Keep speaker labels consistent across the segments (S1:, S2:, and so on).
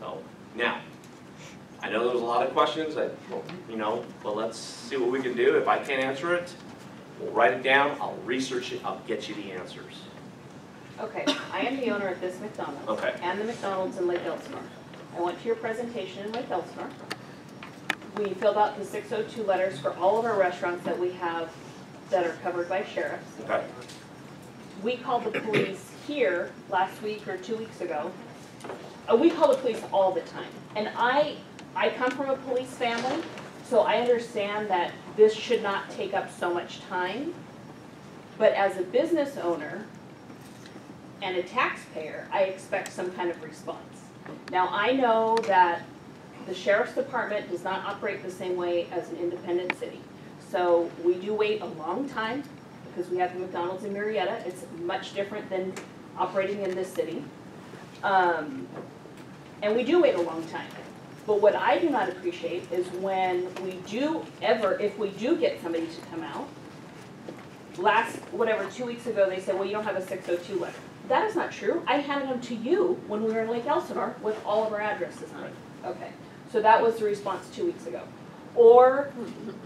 S1: So, now, I know there's a lot of questions that, but let's see what we can do. If I can't answer it, we'll write it down, I'll research it, I'll get you the answers.
S2: Okay, I am the owner of this McDonald's.
S1: Okay.
S2: And the McDonald's in Lake Elsinore. I went to your presentation in Lake Elsinore. We filled out the 602 letters for all of our restaurants that we have that are covered by sheriffs.
S1: Okay.
S2: We called the police here last week or 2 weeks ago. We call the police all the time. And I come from a police family, so I understand that this should not take up so much time. But as a business owner and a taxpayer, I expect some kind of response. Now, I know that the sheriff's department does not operate the same way as an independent city. So we do wait a long time because we have the McDonald's in Murrieta. It's much different than operating in this city. And we do wait a long time. But what I do not appreciate is when we do if we do get somebody to come out, 2 weeks ago, they said, well, you don't have a 602 letter. That is not true. I handed them to you when we were in Lake Elsinore with all of our addresses on it. Okay, so that was the response 2 weeks ago. Or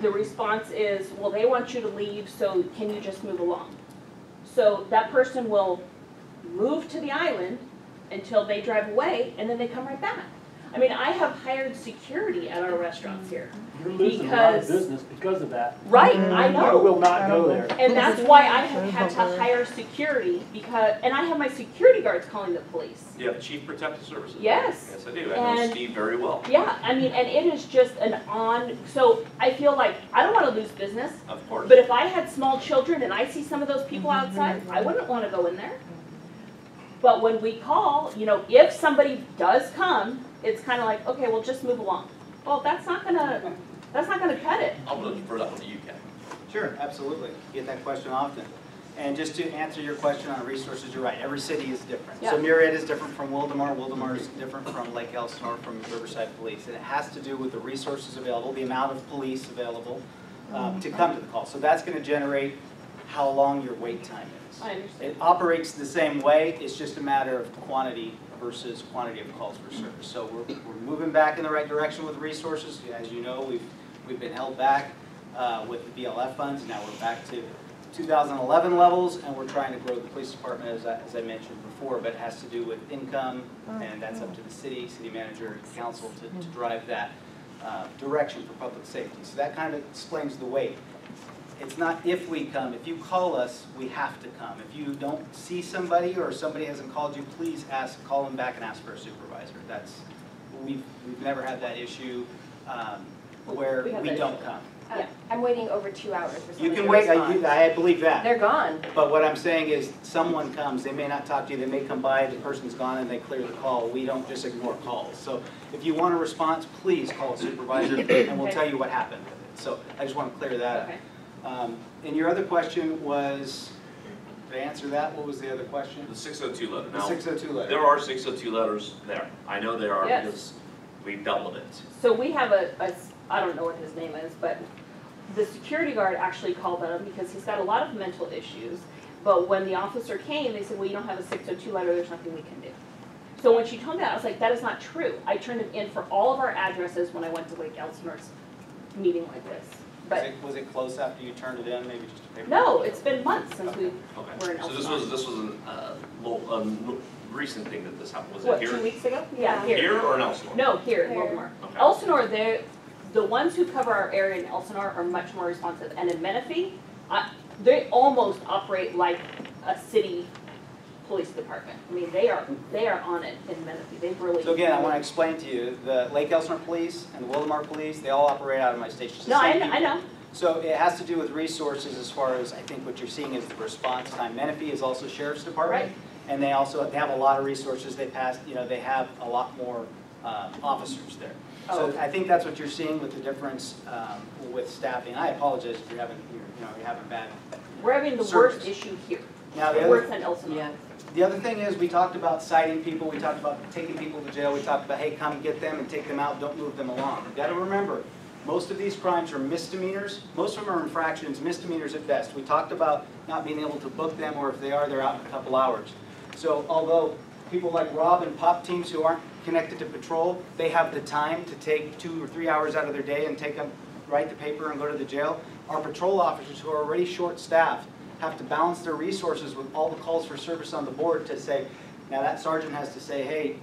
S2: the response is, well, they want you to leave, so can you just move along? So that person will move to the island until they drive away, and then they come right back. I mean, I have hired security at our restaurants here.
S3: You're losing a lot of business because of that.
S2: Right, I
S3: I
S2: know.
S3: will not go there.
S2: And that's why I have had to hire security and I have my security guards calling the police.
S1: You have Chief Protective Services?
S2: Yes.
S1: Yes, I do. I know
S2: And-
S1: Steve very well.
S2: Yeah, I mean, and it is just so I feel like I don't want to lose business,
S1: Of course.
S2: but if I had small children and I see some of those people outside, I wouldn't want to go in there. But when we call, if somebody does come, it's kind of like, okay, well, just move along. Well, that's not gonna cut it.
S1: I'm going to defer that one to you, Ken.
S4: Sure, absolutely. Get that question often. And just to answer your question on resources, you're right. Every city is different. So
S2: Yeah.
S4: Murrieta is different from Wildomar. Wildomar is different from Lake Elsinore, from Riverside Police. And it has to do with the resources available, the amount of police available to come to the call. So that's going to generate how long your wait time is.
S2: I understand.
S4: It operates the same way. It's just a matter of quantity versus quantity of calls for service. So we're moving back in the right direction with resources. As you know, we've been held back with the BLF funds. Now we're back to 2011 levels, and we're trying to grow the police department, as I mentioned before, but it has to do with income, and that's up to the city manager, and council to drive that direction for public safety. So that kind of explains the wait. It's not if we come. If you call us, we have to come. If you don't see somebody or somebody hasn't called you, please call them back and ask for a supervisor. We've never had that issue where
S2: We have
S4: we
S2: that
S4: don't
S2: issue.
S4: come.
S2: Yeah.
S5: I'm waiting over 2 hours for someone
S4: You can
S5: to
S4: wait,
S5: respond.
S4: I believe that.
S5: They're gone.
S4: But what I'm saying is, someone comes, they may not talk to you, they may come by, the person's gone, and they clear the call. We don't just ignore calls. So if you want a response, please call a supervisor, and we'll tell you what happened with it. So I just want to clear that up.
S2: Okay.
S4: And your other question was, did I answer that? What was the other question?
S1: The 602 letter.
S4: The
S1: Now,
S4: 602 letter.
S1: there are 602 letters there. I know there are
S2: Yes.
S1: because we've dealt with it.
S2: So we have I don't know what his name is, but the security guard actually called him because he's got a lot of mental issues. But when the officer came, they said, well, you don't have a 602 letter, there's nothing we can do. So when she told me that, I was like, that is not true. I turned it in for all of our addresses when I went to Lake Elsinore's meeting like this. But
S4: Was it close after you turned it in, maybe just a paper?
S2: no, it's been months since we
S1: Okay.
S2: were in
S1: So
S2: Elsinore.
S1: this was a recent thing that this happened. Was
S2: What,
S1: it
S2: 2
S1: here?
S2: weeks ago? Yeah, here.
S1: Here or in Elsinore?
S2: No, here in
S5: Here.
S2: Wildomar.
S1: Okay.
S2: Elsinore, the ones who cover our area in Elsinore are much more responsive. And in Menifee, they almost operate like a city police department. I mean, they are on it in Menifee. They've really.
S4: So again, I want to explain to you, the Lake Elsinore Police and the Wildomar Police, they all operate out of my station. It's the
S2: No,
S4: same people.
S2: I know.
S4: So it has to do with resources as far as, I think what you're seeing is the response time. Menifee is also Sheriff's Department.
S2: Right.
S4: And they have a lot of resources. They have a lot more officers there.
S2: Oh,
S4: So
S2: okay.
S4: I think that's what you're seeing with the difference with staffing. I apologize if you're having bad.
S2: We're having the
S4: Service.
S2: worst issue here.
S4: Now, the
S2: Worse
S4: other,
S2: than Elsinore.
S4: the other thing is, we talked about citing people, we talked about taking people to jail, we talked about, hey, come get them and take them out, don't move them along. You've got to remember, most of these crimes are misdemeanors. Most of them are infractions, misdemeanors at best. We talked about not being able to book them, or if they are, they're out in a couple hours. So although people like Rob and Pop teams who aren't connected to patrol, they have the time to take 2 or 3 hours out of their day and write the paper and go to the jail. Our patrol officers who are already short-staffed have to balance their resources with all the calls for service on the board to say, now that sergeant has to say, hey,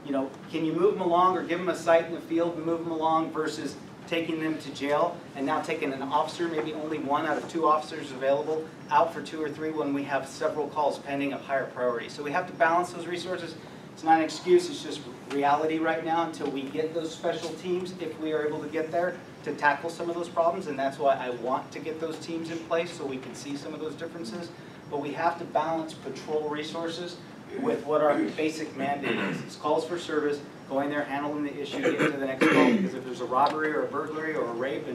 S4: you know, can you move them along or give them a site in the field and move them along versus taking them to jail and now taking an officer, maybe only 1 out of 2 officers available, out for 2 or 3 when we have several calls pending of higher priority. So we have to balance those resources. It's not an excuse, it's just reality right now until we get those special teams, if we are able to get there, to tackle some of those problems. And that's why I want to get those teams in place so we can see some of those differences. But we have to balance patrol resources with what our basic mandate is. It's calls for service, going there, handling the issue, getting to the next call. Because if there's a robbery or a burglary or a rape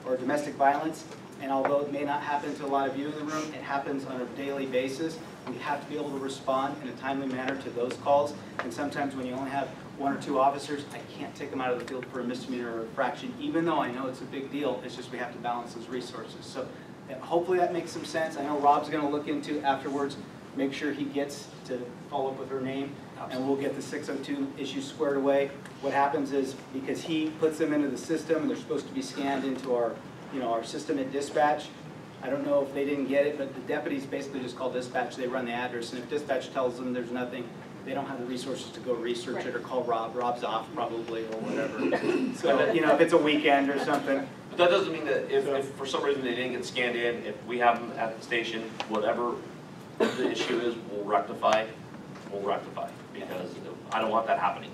S4: or domestic violence, and although it may not happen to a lot of you in the room, it happens on a daily basis. We have to be able to respond in a timely manner to those calls. And sometimes when you only have 1 or 2 officers, I can't take them out of the field for a misdemeanor or a infraction, even though I know it's a big deal. It's just we have to balance those resources. So hopefully that makes some sense. I know Rob's going to look into afterwards, make sure he gets to follow up with her name, and we'll get the 602 issue squared away. What happens is, because he puts them into the system and they're supposed to be scanned into our, you know, our system at dispatch. I don't know if they didn't get it, but the deputies basically just call dispatch, they run the address, and if dispatch tells them there's nothing, they don't have the resources to go research it or call Rob. Rob's off probably or whatever. So, you know, if it's a weekend or something.
S1: But that doesn't mean that if for some reason they didn't get scanned in, if we have them at the station, whatever the issue is, we'll rectify, because I don't want that happening.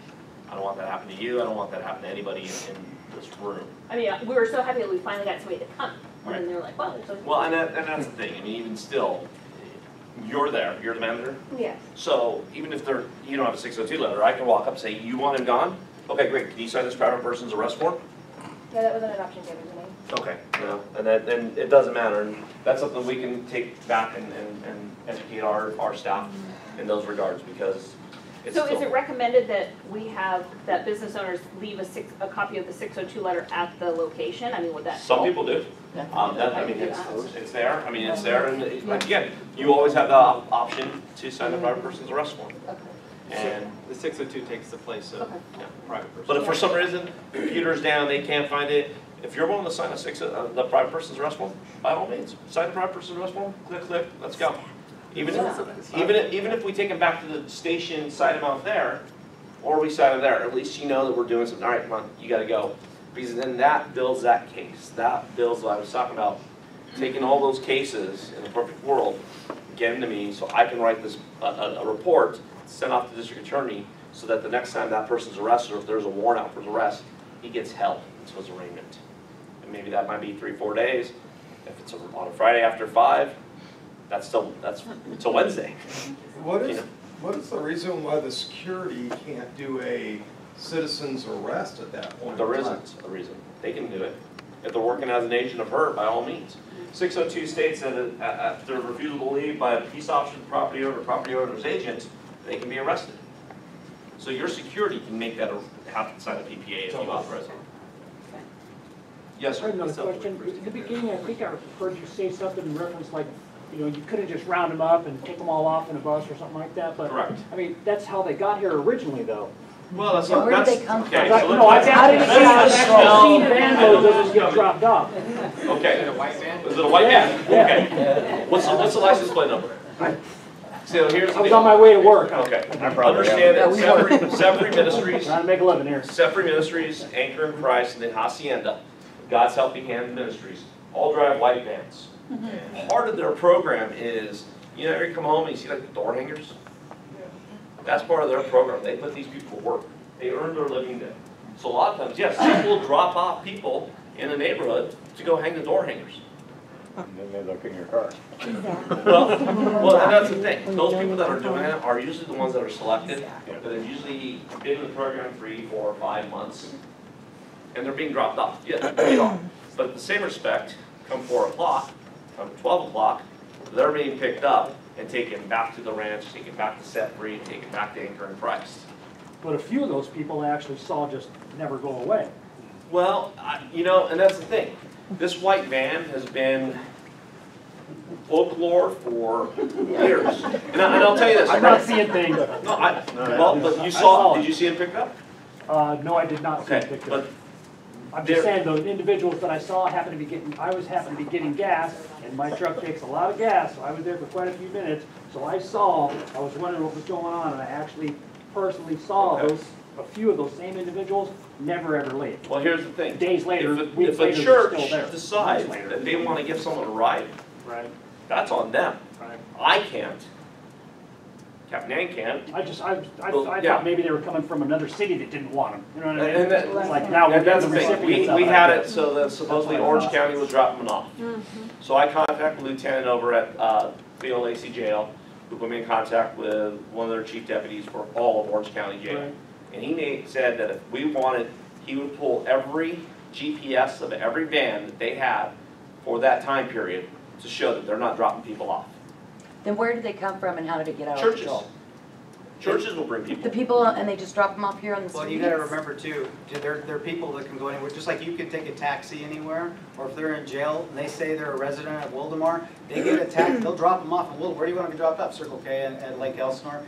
S1: I don't want that happening to you, I don't want that happening to anybody in this room.
S2: I mean, we were so happy that we finally got somebody to come, and then they were like, well, there's a.
S1: Well, and that's the thing, I mean, even still, you're there, you're the manager.
S5: Yes.
S1: So even if you don't have a 602 letter, I can walk up and say, you want him gone? Okay, great, can you sign this private person's arrest form?
S5: Yeah, that wasn't an option given to me.
S1: Okay, you know, and then it doesn't matter, and that's something we can take back and educate our staff in those regards, because it's
S2: So is
S1: still-
S2: it recommended that we have, that business owners leave a copy of the 602 letter at the location? I mean, would that help?
S1: Some people do. I mean, it's there, I mean, it's there, and again, you always have the option to sign the private person's arrest form.
S2: Okay.
S1: And,
S4: The 602 takes the place of
S2: Okay.
S4: private person.
S1: but if for some reason, the computer's down, they can't find it, if you're willing to sign the private person's arrest form, by all means, sign the private person's arrest form, click, let's go. Even if we take them back to the station, cite them out there, or we cite them there, at least you know that we're doing something, all right, come on, you gotta go. Because then that builds that case, that builds what I was talking about, taking all those cases in the perfect world, get them to me, so I can write this, a report, send off to the district attorney, so that the next time that person's arrested, or if there's a warrant out for his arrest, he gets held until his arraignment. And maybe that might be 3 or 4 days. If it's on a Friday after 5, that's till Wednesday.
S6: What
S1: You
S6: is,
S1: know.
S6: what is the reason why the security can't do a citizen's arrest at that point?
S1: There isn't a reason. They can do it. If they're working as an agent of hurt, by all means. 602 states that after refusal to leave by a peace officer, property owner's agent, they can be arrested. So your security can make that happen inside a PPA if you authorize it. Yes,
S3: I
S1: sir.
S3: have another question. In the beginning, I think I heard you say something in reference like, you know, you couldn't just round them up and take them all off in a bus or something like that, but.
S1: Correct.
S3: I mean, that's how they got here originally, though.
S1: Well, that's
S5: Yeah,
S1: not,
S5: where did
S1: that's,
S5: they come
S1: okay,
S5: from?
S1: so
S3: No, I've
S5: How did it get out of
S3: actually seen
S1: control?
S3: van loads of them get dropped off.
S1: okay. Is it a white van? Is it a white van?
S3: Yeah.
S1: Okay. What's the license plate number? So here's the
S3: I was
S1: deal.
S3: on my way to work.
S1: Okay, understand that Sefri Ministries,
S3: Trying to make a living here.
S1: Sefri Ministries, Anchor and Christ, and then Hacienda, God's Helping Hand Ministries, all drive white vans. Part of their program is, you know, you come home and you see like the door hangers? That's part of their program. They put these people to work. They earn their living there. So a lot of times, yes, people drop off people in the neighborhood to go hang the door hangers.
S7: And then they look in your car.
S1: Well, and that's the thing. Those people that are doing that are usually the ones that are selected, that have usually been in the program 3, 4, 5 months, and they're being dropped off. Yeah, they are. But at the same respect, come 4 o'clock, come 12 o'clock, they're being picked up and taken back to the ranch, taken back to Sefri, taken back to Anchor and Christ.
S3: But a few of those people I actually saw just never go away.
S1: Well, you know, and that's the thing. This white van has been folklore for years. And I'll tell you this.
S3: I'm not seeing things.
S1: No, well, but you saw, did you see him pick it up?
S3: No, I did not see a
S1: Okay,
S3: picture.
S1: but
S3: I'm
S1: there-
S3: just saying, those individuals that I saw happened to be getting, I happened to be getting gas, and my truck takes a lot of gas, so I was there for quite a few minutes. So I was wondering what was going on, and I actually personally saw
S1: Okay.
S3: a few of those same individuals never ever leave.
S1: Well, here's the thing.
S3: Days later,
S1: If
S3: weeks
S1: a
S3: later, they're
S1: church
S3: still there.
S1: decides
S3: Months later.
S1: that they want to give someone a ride,
S3: Right,
S1: that's on them.
S3: right.
S1: I can't. Captain Yang can't.
S3: I
S1: Well, yeah.
S3: thought maybe they were coming from another city that didn't want them, you know what I mean?
S1: And that-
S3: It's like now we're
S1: And that's
S3: the
S1: the thing,
S3: recipients of
S1: we
S3: it.
S1: had it so that supposedly
S3: That's what I
S1: Orange
S3: thought.
S1: County was dropping them off. So I contacted Lieutenant over at Cleo Lacey Jail, who put me in contact with one of their chief deputies for all of Orange County Jail.
S3: Right.
S1: And he said that if we wanted, he would pull every GPS of every van that they had for that time period to show that they're not dropping people off.
S8: Then where did they come from and how did it get out of
S1: Churches.
S8: control?
S1: Churches will bring
S8: The
S1: people.
S8: people, and they just drop them off here on the streets?
S4: Well, you gotta remember too, there are people that can go anywhere, just like you could take a taxi anywhere, or if they're in jail and they say they're a resident of Wildemar, they get a taxi, they'll drop them off in Wildemar. Where do you want to be dropped off? Circle K at Lake Elsinore.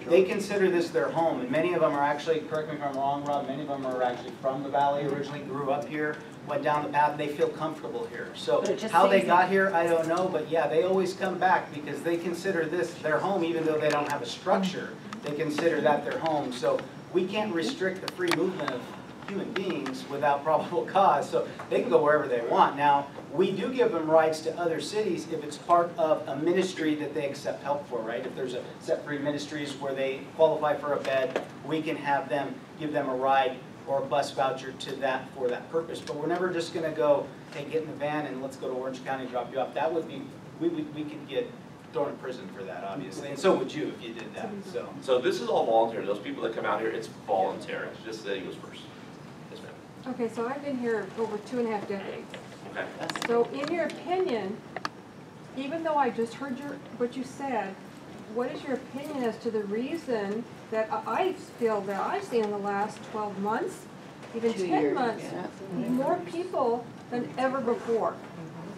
S4: They consider this their home, and many of them are actually, correct me if I'm wrong, Rob, many of them are actually from the valley, originally grew up here, went down the path, and they feel comfortable here. So
S8: But it just
S4: how they
S8: seems-
S4: got here, I don't know, but yeah, they always come back because they consider this their home, even though they don't have a structure. They consider that their home. So we can't restrict the free movement of human beings without probable cause, so they can go wherever they want. Now, we do give them rights to other cities if it's part of a ministry that they accept help for, right? If there's a set-free ministries where they qualify for a bed, we can have them, give them a ride or a bus voucher to that for that purpose. But we're never just gonna go, hey, get in the van and let's go to Orange County and drop you off. That would be, we could get thrown in prison for that, obviously, and so would you if you did that, so.
S1: So this is all voluntary. Those people that come out here, it's voluntary. Just that he was first. Yes, ma'am.
S9: Okay, so I've been here over 2.5 decades.
S1: Okay.
S9: So in your opinion, even though I just heard what you said, what is your opinion as to the reason that I feel that I've seen in the last 12 months, even
S8: 2
S9: 10
S8: years,
S9: months,
S8: yeah.
S9: more people than ever before?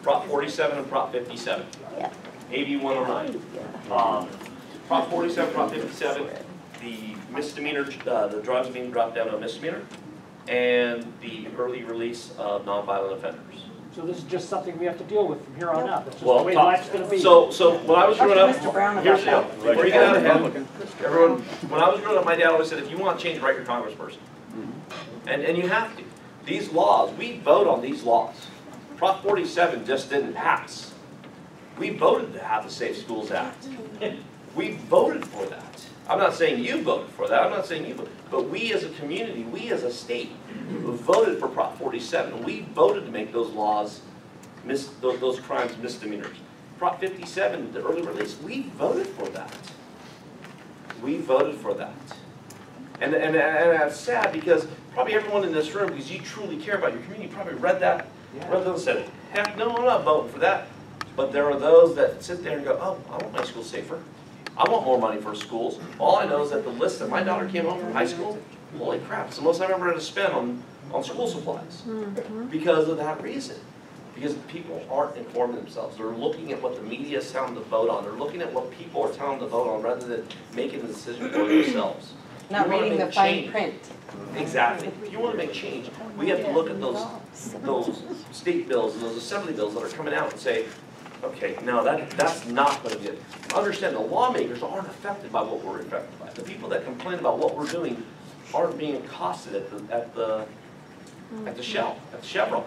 S1: Prop 47 and Prop 57.
S8: Yeah.
S1: AB 109. Prop 47, Prop 57, the misdemeanor, the drugs being dropped down to a misdemeanor, and the early release of nonviolent offenders.
S3: So this is just something we have to deal with from here on out. That's just the
S1: Well,
S3: way life's gonna be.
S1: so when I was growing up,
S8: Mr. Brown
S1: here's the
S8: about
S1: deal. Before you get out ahead, everyone, when I was growing up, my dad always said, if you want change, write your congressperson. And you have to. These laws, we vote on these laws. Prop 47 just didn't pass. We voted to have the Safe Schools Act. We voted for that. I'm not saying you voted for that, I'm not saying you voted, but we as a community, we as a state, voted for Prop 47. We voted to make those laws, those crimes misdemeanors. Prop 57, the early release, we voted for that. We voted for that. And that's sad because probably everyone in this room, because you truly care about your community, probably read that, read those and said, heck no, I'm not voting for that. But there are those that sit there and go, oh, I want my school safer. I want more money for schools. All I know is that the list that my daughter came home from high school, holy crap, it's the most I've ever had to spend on school supplies. Because of that reason. Because people aren't informing themselves. They're looking at what the media is telling them to vote on. They're looking at what people are telling them to vote on rather than making the decision for themselves.
S8: Not
S1: You wanna
S8: reading the
S1: make
S8: fine
S1: change.
S8: print.
S1: Exactly. If you want to make change, we have to look at those state bills and those assembly bills that are coming out and say, okay, no, that's not going to be it. Understand, the lawmakers aren't affected by what we're affected by. The people that complain about what we're doing aren't being accosted at the Shell, at the Chevron.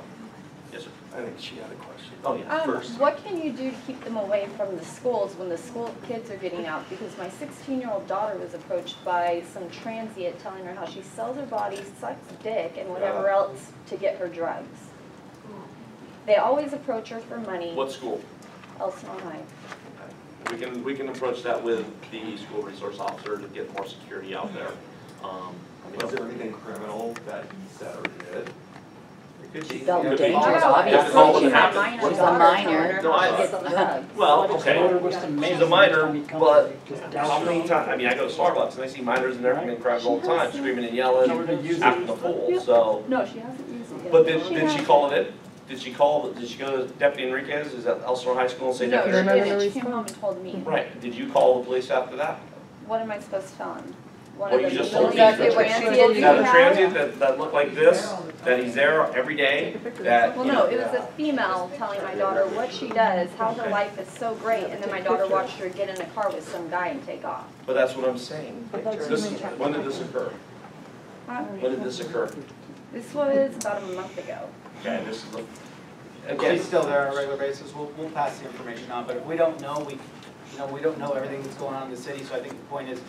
S1: Yes, sir.
S6: I think she had a question.
S1: Oh, yeah, first.
S5: What can you do to keep them away from the schools when the school kids are getting out? Because my 16-year-old daughter was approached by some transient telling her how she sells her body, sucks dick, and whatever else to get her drugs. They always approach her for money.
S1: What school?
S5: Elsinore High.
S1: We can approach that with the school resource officer to get more security out there.
S6: Was there anything criminal that he said or did?
S8: She felt
S1: Could be.
S8: dangerous,
S1: That's
S8: obviously.
S1: all that
S5: She's a
S1: happened.
S5: minor.
S8: She's a
S5: Daughter
S8: minor.
S5: telling her
S1: No,
S5: how
S1: I-
S5: to get the drugs.
S1: Well,
S3: I just
S1: okay.
S3: ordered with some
S1: She's
S3: medicine
S1: a minor,
S3: every time he comes
S1: but
S3: in, just
S1: how
S3: douse
S1: many
S3: them.
S1: times, I mean, I go to Starbucks and I see minors in there committing crimes all the time, screaming and yelling,
S3: Never been used
S1: acting
S3: it.
S1: a fool, so.
S5: No, she hasn't used it yet.
S1: But did she call it in? did she go to Deputy Enriquez, is that Elsinore High School, and say
S5: No,
S1: Deputy
S5: she
S1: Enriquez?
S5: didn't. She came home and told me.
S1: Right, did you call the police after that?
S5: What am I supposed to tell him? One
S1: Well,
S5: of
S1: you
S5: the
S1: just told me.
S5: transient
S1: You have a
S5: we have?
S1: transient that looked like this, that he's there every day, that,
S5: Well,
S1: you
S5: no,
S1: know,
S5: it was a female telling my daughter what she does, how her life is so great, and then my daughter watched her get in the car with some guy and take off.
S1: but that's what I'm saying. When did this occur?
S5: Huh?
S1: When did this occur?
S5: This was about a month ago.
S1: Okay, this is the,
S4: If
S1: again,
S4: she's still there on a regular basis, we'll pass the information on, but if we don't know, we don't know everything that's going on in the city, so I think the point is,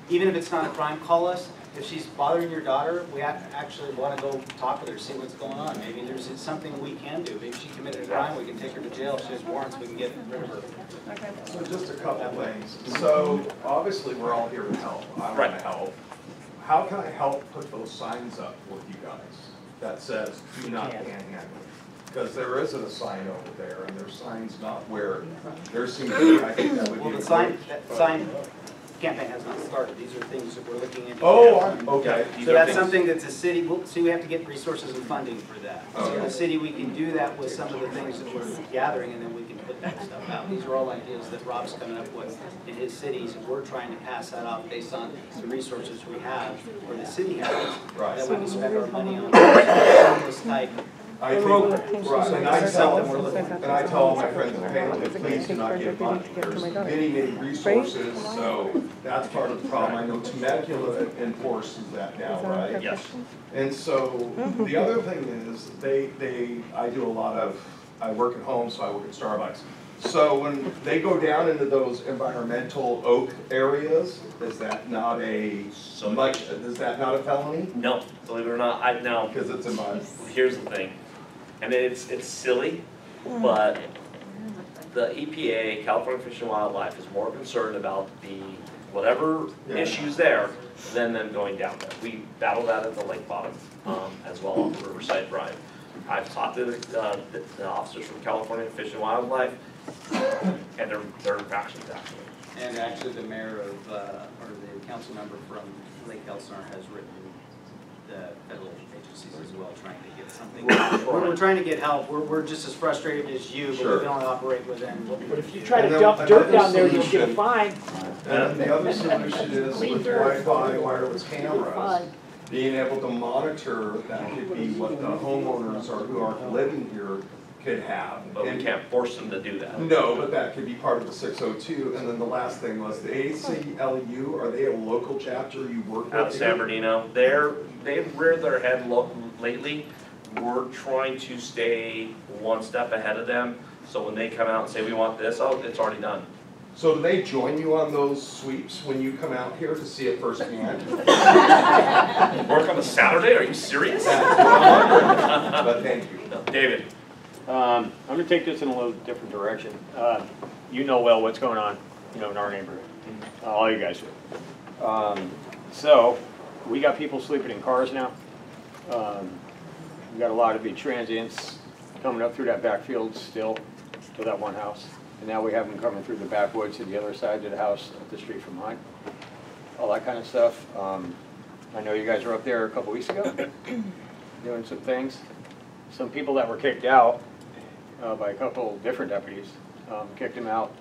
S4: even if it's not a crime, call us. If she's bothering your daughter, we actually want to go talk with her, see what's going on. Maybe there's something we can do. Maybe she committed a crime, we can take her to jail. If she has warrants, we can get rid of her.
S5: Okay.
S6: So just a couple things. So obviously, we're all here to help. I want
S1: Right.
S6: to help. How can I help put those signs up with you guys that says, do not panhandle? Because there isn't a sign over there, and there's signs not where there seems to be, I think that would be.
S4: Well, the sign campaign has not started. These are things that we're looking into.
S6: Okay.
S4: So that's something that's a city, we have to get resources and funding for that. So in the city, we can do that with some of the things that we're gathering, and then we can put that stuff out. These are all ideas that Rob's coming up with in his cities, and we're trying to pass that off based on the resources we have, or the city has,
S6: Right.
S4: that we can spend our money on this type.
S6: I think, right, and I tell all my friends and family, please do not give money. There's many resources, so that's part of the problem. I know Temecula enforces that now, right?
S1: yes.
S6: And so, the other thing is, I do a lot of, I work at home, so I work at Starbucks. So when they go down into those environmental oak areas, is that not is that not a felony?
S1: No, believe it or not, now,
S6: Because it's in my,
S1: here's the thing, and it's silly, but the EPA, California Fish and Wildlife, is more concerned about the whatever
S6: Yeah.
S1: issues there than them going down there. We battled that at the lake bottom, as well on Riverside Drive. I've talked to the officers from California Fish and Wildlife, and they're factions actually.
S4: And actually, the mayor of, or the council member from Lake Elsinore has written the federal agencies as well, trying to get something. We're trying to get help. We're just as frustrated as you, but we
S6: Sure.
S4: can only operate within what we
S3: But
S4: can
S3: if you
S4: do.
S3: try to
S6: And then
S3: dump dirt
S6: another
S3: down there, you'll get a
S6: solution-
S3: fine.
S6: and the other solution is with Wi-Fi wireless cameras, being able to monitor, that could be what the homeowners or who aren't living here could have.
S1: But we
S6: And-
S1: can't force them to do that.
S6: No, but that could be part of the 602. And then the last thing was the ACLU, are they a local chapter you work with?
S1: Out of San Bernardino, they've reared their head lately. We're trying to stay one step ahead of them, so when they come out and say, we want this, oh, it's already done.
S6: So do they join you on those sweeps when you come out here to see it firsthand?
S1: Work on a Saturday, are you serious?
S6: That's what I'm wondering. But thank you.
S1: No, David,
S7: I'm gonna take this in a little different direction. You know well what's going on, in our neighborhood. All you guys do. So, we got people sleeping in cars now. We got a lot of big transients coming up through that backfield still to that one house. And now we have them coming through the backwoods to the other side of the house, up the street from mine. All that kind of stuff. I know you guys were up there a couple weeks ago, doing some things. Some people that were kicked out by a couple different deputies, kicked him out.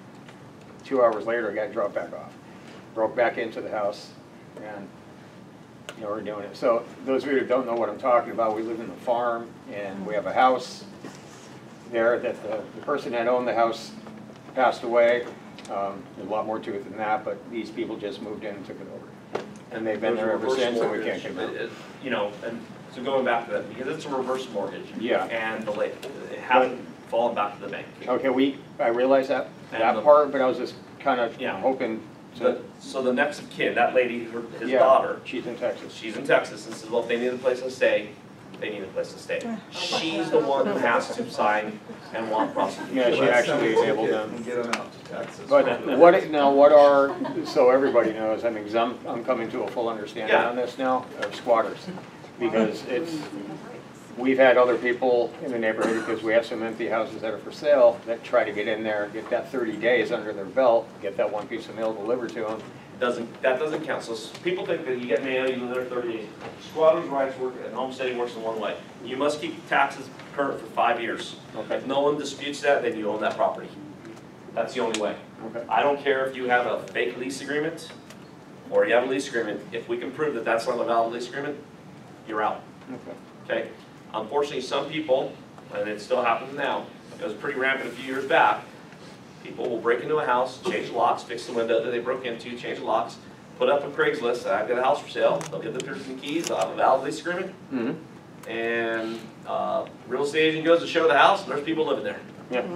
S7: 2 hours later, got dropped back off. Broke back into the house, and we're doing it. So those of you who don't know what I'm talking about, we live in a farm, and we have a house there that the person that owned the house passed away. There's a lot more to it than that, but these people just moved in and took it over. And they've been there ever since, and we can't get them out.
S1: And so going back to that, because it's a reverse mortgage.
S7: Yeah.
S1: And it hasn't fallen back to the bank.
S7: Okay, I realize that
S1: And the-
S7: part, but I was just kind of
S1: Yeah.
S7: hoping to.
S1: So the next of kin, that lady, his
S7: Yeah,
S1: daughter,
S7: she's in Texas.
S1: she's in Texas, and says, well, if they need a place to stay, they need a place to stay. She's the one who has to sign and want prosecution.
S7: Yeah, she
S6: Let's
S7: actually
S6: send a
S7: enabled
S6: ticket
S7: them.
S6: And get them out to Texas.
S7: But so everybody knows, I mean, 'cause I'm coming to a full understanding
S1: Yeah.
S7: on this now, of squatters. Because we've had other people in the neighborhood, because we have some empty houses that are for sale, that try to get in there, get that 30 days under their belt, get that one piece of mail delivered to them,
S1: That doesn't count. So people think that you get mail, you live there 30 days. Squatters' rights work, and homesteading works in one way. You must keep taxes current for 5 years.
S7: Okay.
S1: If no one disputes that, then you own that property. That's the only way.
S7: Okay.
S1: I don't care if you have a fake lease agreement or you have a lease agreement. If we can prove that that's not a valid lease agreement, you're out.
S7: Okay.
S1: Okay? Unfortunately, some people, and it still happens now, it was pretty rampant a few years back, people will break into a house, change the locks, fix the window that they broke into, change the locks, put up a Craigslist, I've got a house for sale, they'll give the person the keys, they'll have a valid lease agreement,
S7: Mm-hmm.
S1: and real estate agent goes to show the house, and there's people living there.
S7: Yeah.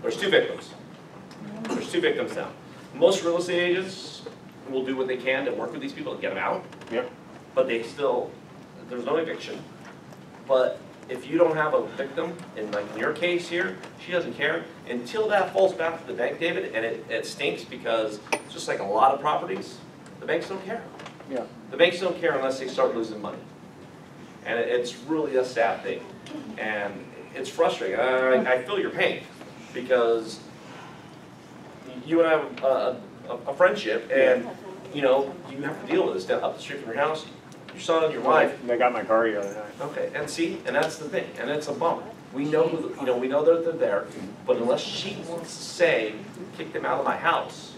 S1: There's 2 victims. There's 2 victims now. Most real estate agents will do what they can to work with these people to get them out,
S7: Yep.
S1: but they still, there's no eviction. But if you don't have a victim, in like in your case here, she doesn't care, until that falls back to the bank, David, and it stinks because it's just like a lot of properties, the banks don't care.
S7: Yeah.
S1: The banks don't care unless they start losing money. And it's really a sad thing. And it's frustrating. I feel your pain because you and I have a friendship, and you know, you have to deal with this down up the street from your house. Your son and your wife.
S7: They got my car the other night.
S1: Okay, and see, and that's the thing, and it's a bummer. We know who, you know, we know that they're there, but unless she wants to say, kick them out of my house.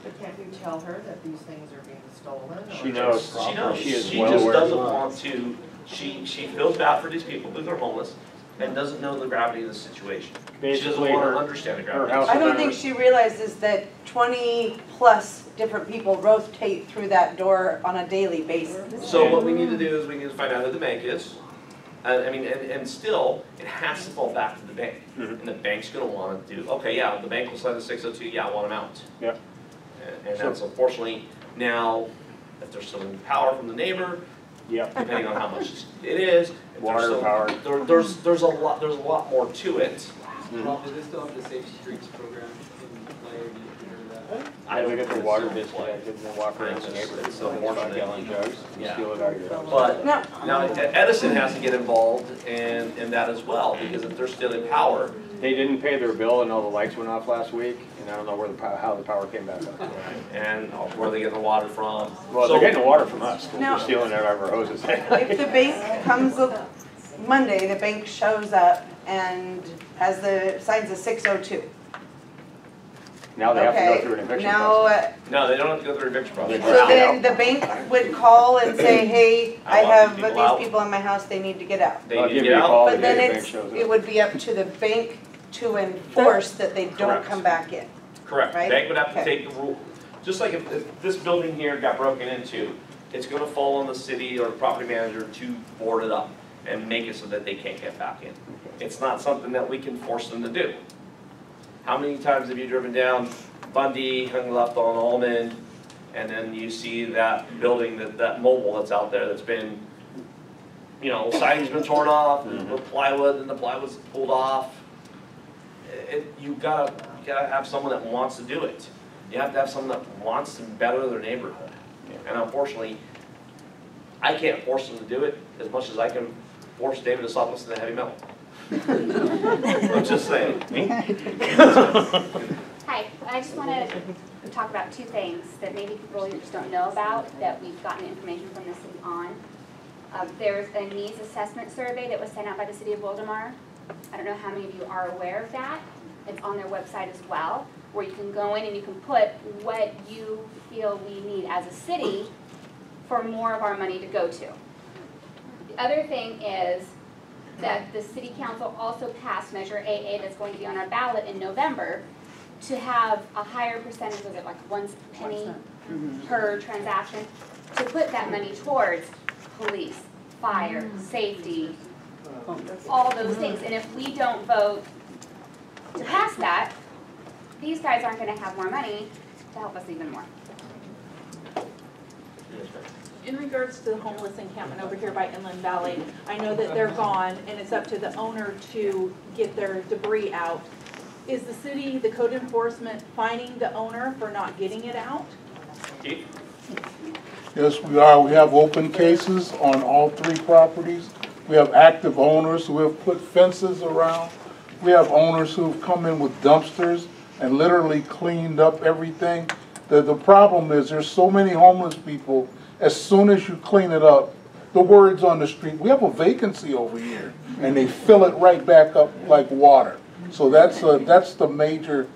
S10: But can't you tell her that these things are being stolen? or-
S7: She knows.
S1: She knows.
S7: She is
S1: She
S7: well
S1: just
S7: aware.
S1: doesn't want to. She feels bad for these people because they're homeless and doesn't know the gravity of the situation. She doesn't
S7: Basically,
S1: want to
S7: her-
S1: understand the
S7: her
S1: gravity.
S7: house
S10: I don't think she realizes that 20-plus different people rotate through that door on a daily basis.
S1: So what we need to do is we need to find out who the bank is. I mean, and still, it has to fall back to the bank.
S7: Mhm.
S1: And the bank's gonna wanna do, okay, yeah, the bank will sign the 602, yeah, I want them out.
S7: Yep.
S1: And that's unfortunately, now, if there's some power from the neighbor,
S7: Yep.
S1: depending on how much it is. if there's
S7: Water
S1: some-
S7: power.
S1: There's a lot more to it.
S11: Rob, do they still have the Safe Streets program in play, or do you hear that?
S1: I
S7: Yeah,
S1: don't
S7: they get
S1: think
S7: the water
S1: it's still in play.
S7: disconnected and they walk around the neighborhood,
S1: It's
S7: so they
S1: unfortunate.
S7: 5-gallon jugs, and
S1: Yeah.
S7: steal it out of your house.
S1: But
S10: No.
S1: now Edison has to get involved in that as well, because if they're still in power,
S7: They didn't pay their bill and all the lights went off last week, and I don't know where how the power came back on.
S1: and where they get the water from.
S7: Well,
S1: So-
S7: they're getting the water from us,
S10: No.
S7: they're stealing it out of our hoses.
S10: If the bank comes Monday, the bank shows up and signs a 602.
S7: Now they have to go
S10: Okay,
S7: through an eviction
S10: now,
S7: process.
S1: No, they don't have to go through eviction process.
S10: so then the bank would call and say, hey,
S1: I
S10: I
S1: want
S10: have
S1: these people out.
S10: these people in my house, they need to get out.
S1: They
S7: I'll
S1: need
S7: give
S1: to
S7: you
S1: get
S7: a
S1: out.
S7: call the
S10: But
S7: day
S10: then
S7: the bank shows
S10: it
S7: up.
S10: would be up to the bank to enforce that they don't
S1: Correct.
S10: come back in.
S1: Correct.
S10: Right?
S1: Bank would have to
S10: Okay.
S1: take the rule, just like if this building here got broken into, it's gonna fall on the city or the property manager to board it up and make it so that they can't get back in. It's not something that we can force them to do. How many times have you driven down Bundy, hung left on Almond, and then you see that building, that mobile that's out there that's been, you know, siding's been torn off, the plywood, and the plywood's pulled off. You gotta have someone that wants to do it. You have to have someone that wants to better their neighborhood. And unfortunately, I can't force them to do it as much as I can force David to stop listening to heavy metal. I'm just saying.
S12: Hi, I just want to talk about 2 things that maybe people just don't know about that we've gotten information from the city on. There's a needs assessment survey that was sent out by the city of Wildemar. I don't know how many of you are aware of that. It's on their website as well, where you can go in and you can put what you feel we need as a city for more of our money to go to. The other thing is that the city council also passed Measure AA that's going to be on our ballot in November to have a higher percentage, was it like 1 penny per transaction, to put that money towards police, fire, safety, all those things. And if we don't vote to pass that, these guys aren't going to have more money to help us even more.
S13: In regards to the homeless encampment over here by Inland Valley, I know that they're gone and it's up to the owner to get their debris out. Is the city, the code enforcement, fining the owner for not getting it out?
S1: Keith?
S14: Yes, we are. We have open cases on all 3 properties. We have active owners who have put fences around. We have owners who have come in with dumpsters and literally cleaned up everything. The problem is there's so many homeless people, as soon as you clean it up, the word's on the street, we have a vacancy over here, and they fill it right back up like water. So that's the major,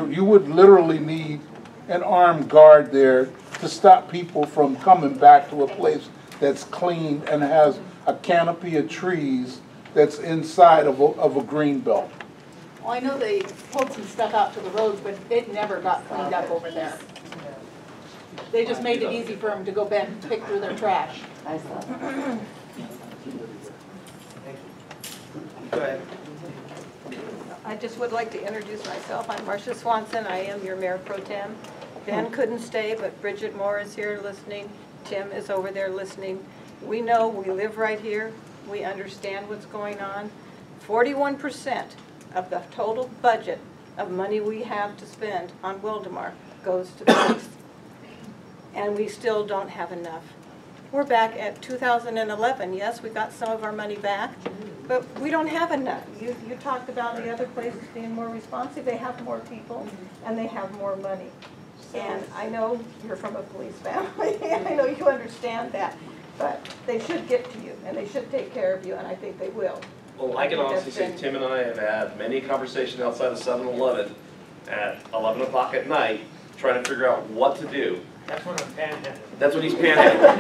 S14: you would literally need an armed guard there to stop people from coming back to a place that's clean and has a canopy of trees that's inside of a green belt.
S13: Well, I know they pulled some stuff out to the roads, but it never got cleaned up over there. They just made it easy for them to go back and pick through their trash.
S8: I saw.
S4: Go ahead.
S15: I just would like to introduce myself. I'm Marcia Swanson. I am your Mayor Pro Tem. Ben couldn't stay, but Bridget Moore is here listening. Tim is over there listening. We know, we live right here. We understand what's going on. 41% of the total budget of money we have to spend on Wildemar goes to police. And we still don't have enough. We're back at 2011. Yes, we got some of our money back, but we don't have enough. You talked about the other places being more responsive. They have more people and they have more money. And I know you're from a police family. I know you understand that. But they should get to you and they should take care of you, and I think they will.
S1: Well, I can honestly say Tim and I have had many conversations outside of 7-Eleven at 11 o'clock at night trying to figure out what to do.
S3: That's when I'm panhandling.
S1: That's what he's panhandling.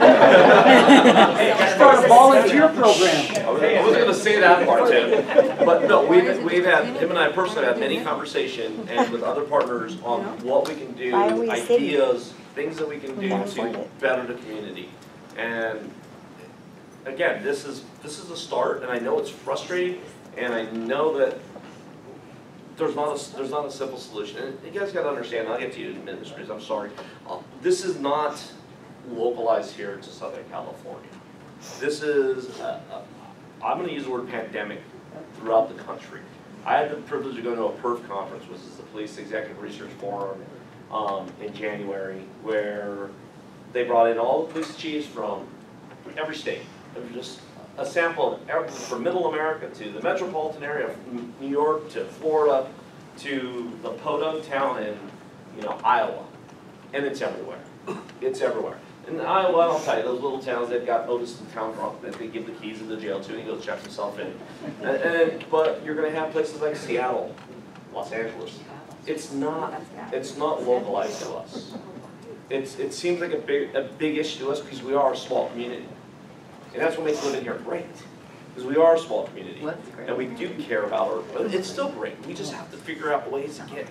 S3: Start a volunteer program.
S1: I wasn't going to say that part, Tim. But no, we've had, him and I personally had many conversations and with other partners on what we can do, ideas, things that we can do to better the community. And again, this is a start, and I know it's frustrating, and I know that there's not a simple solution. And you guys got to understand. I'll get to you in a minute, Mr. Cruz. I'm sorry. This is not localized here to Southern California. This is I'm going to use the word pandemic throughout the country. I had the privilege of going to a PERF conference, which is the Police Executive Research Forum, in January, where they brought in all the police chiefs from every state. It was just a sample from Middle America to the metropolitan area, from New York to Florida to the podunk town in Iowa, and it's everywhere. It's everywhere. In Iowa, I'll tell you, those little towns that got noticed in town drunk, that they give the keys in the jail to, and he goes checks himself in. But you're going to have places like Seattle, Los Angeles. It's not localized to us. It seems like a big issue to us because we are a small community. And that's what makes living here great, because we are a small community, and we do care about our, but it's still great. We just have to figure out ways to get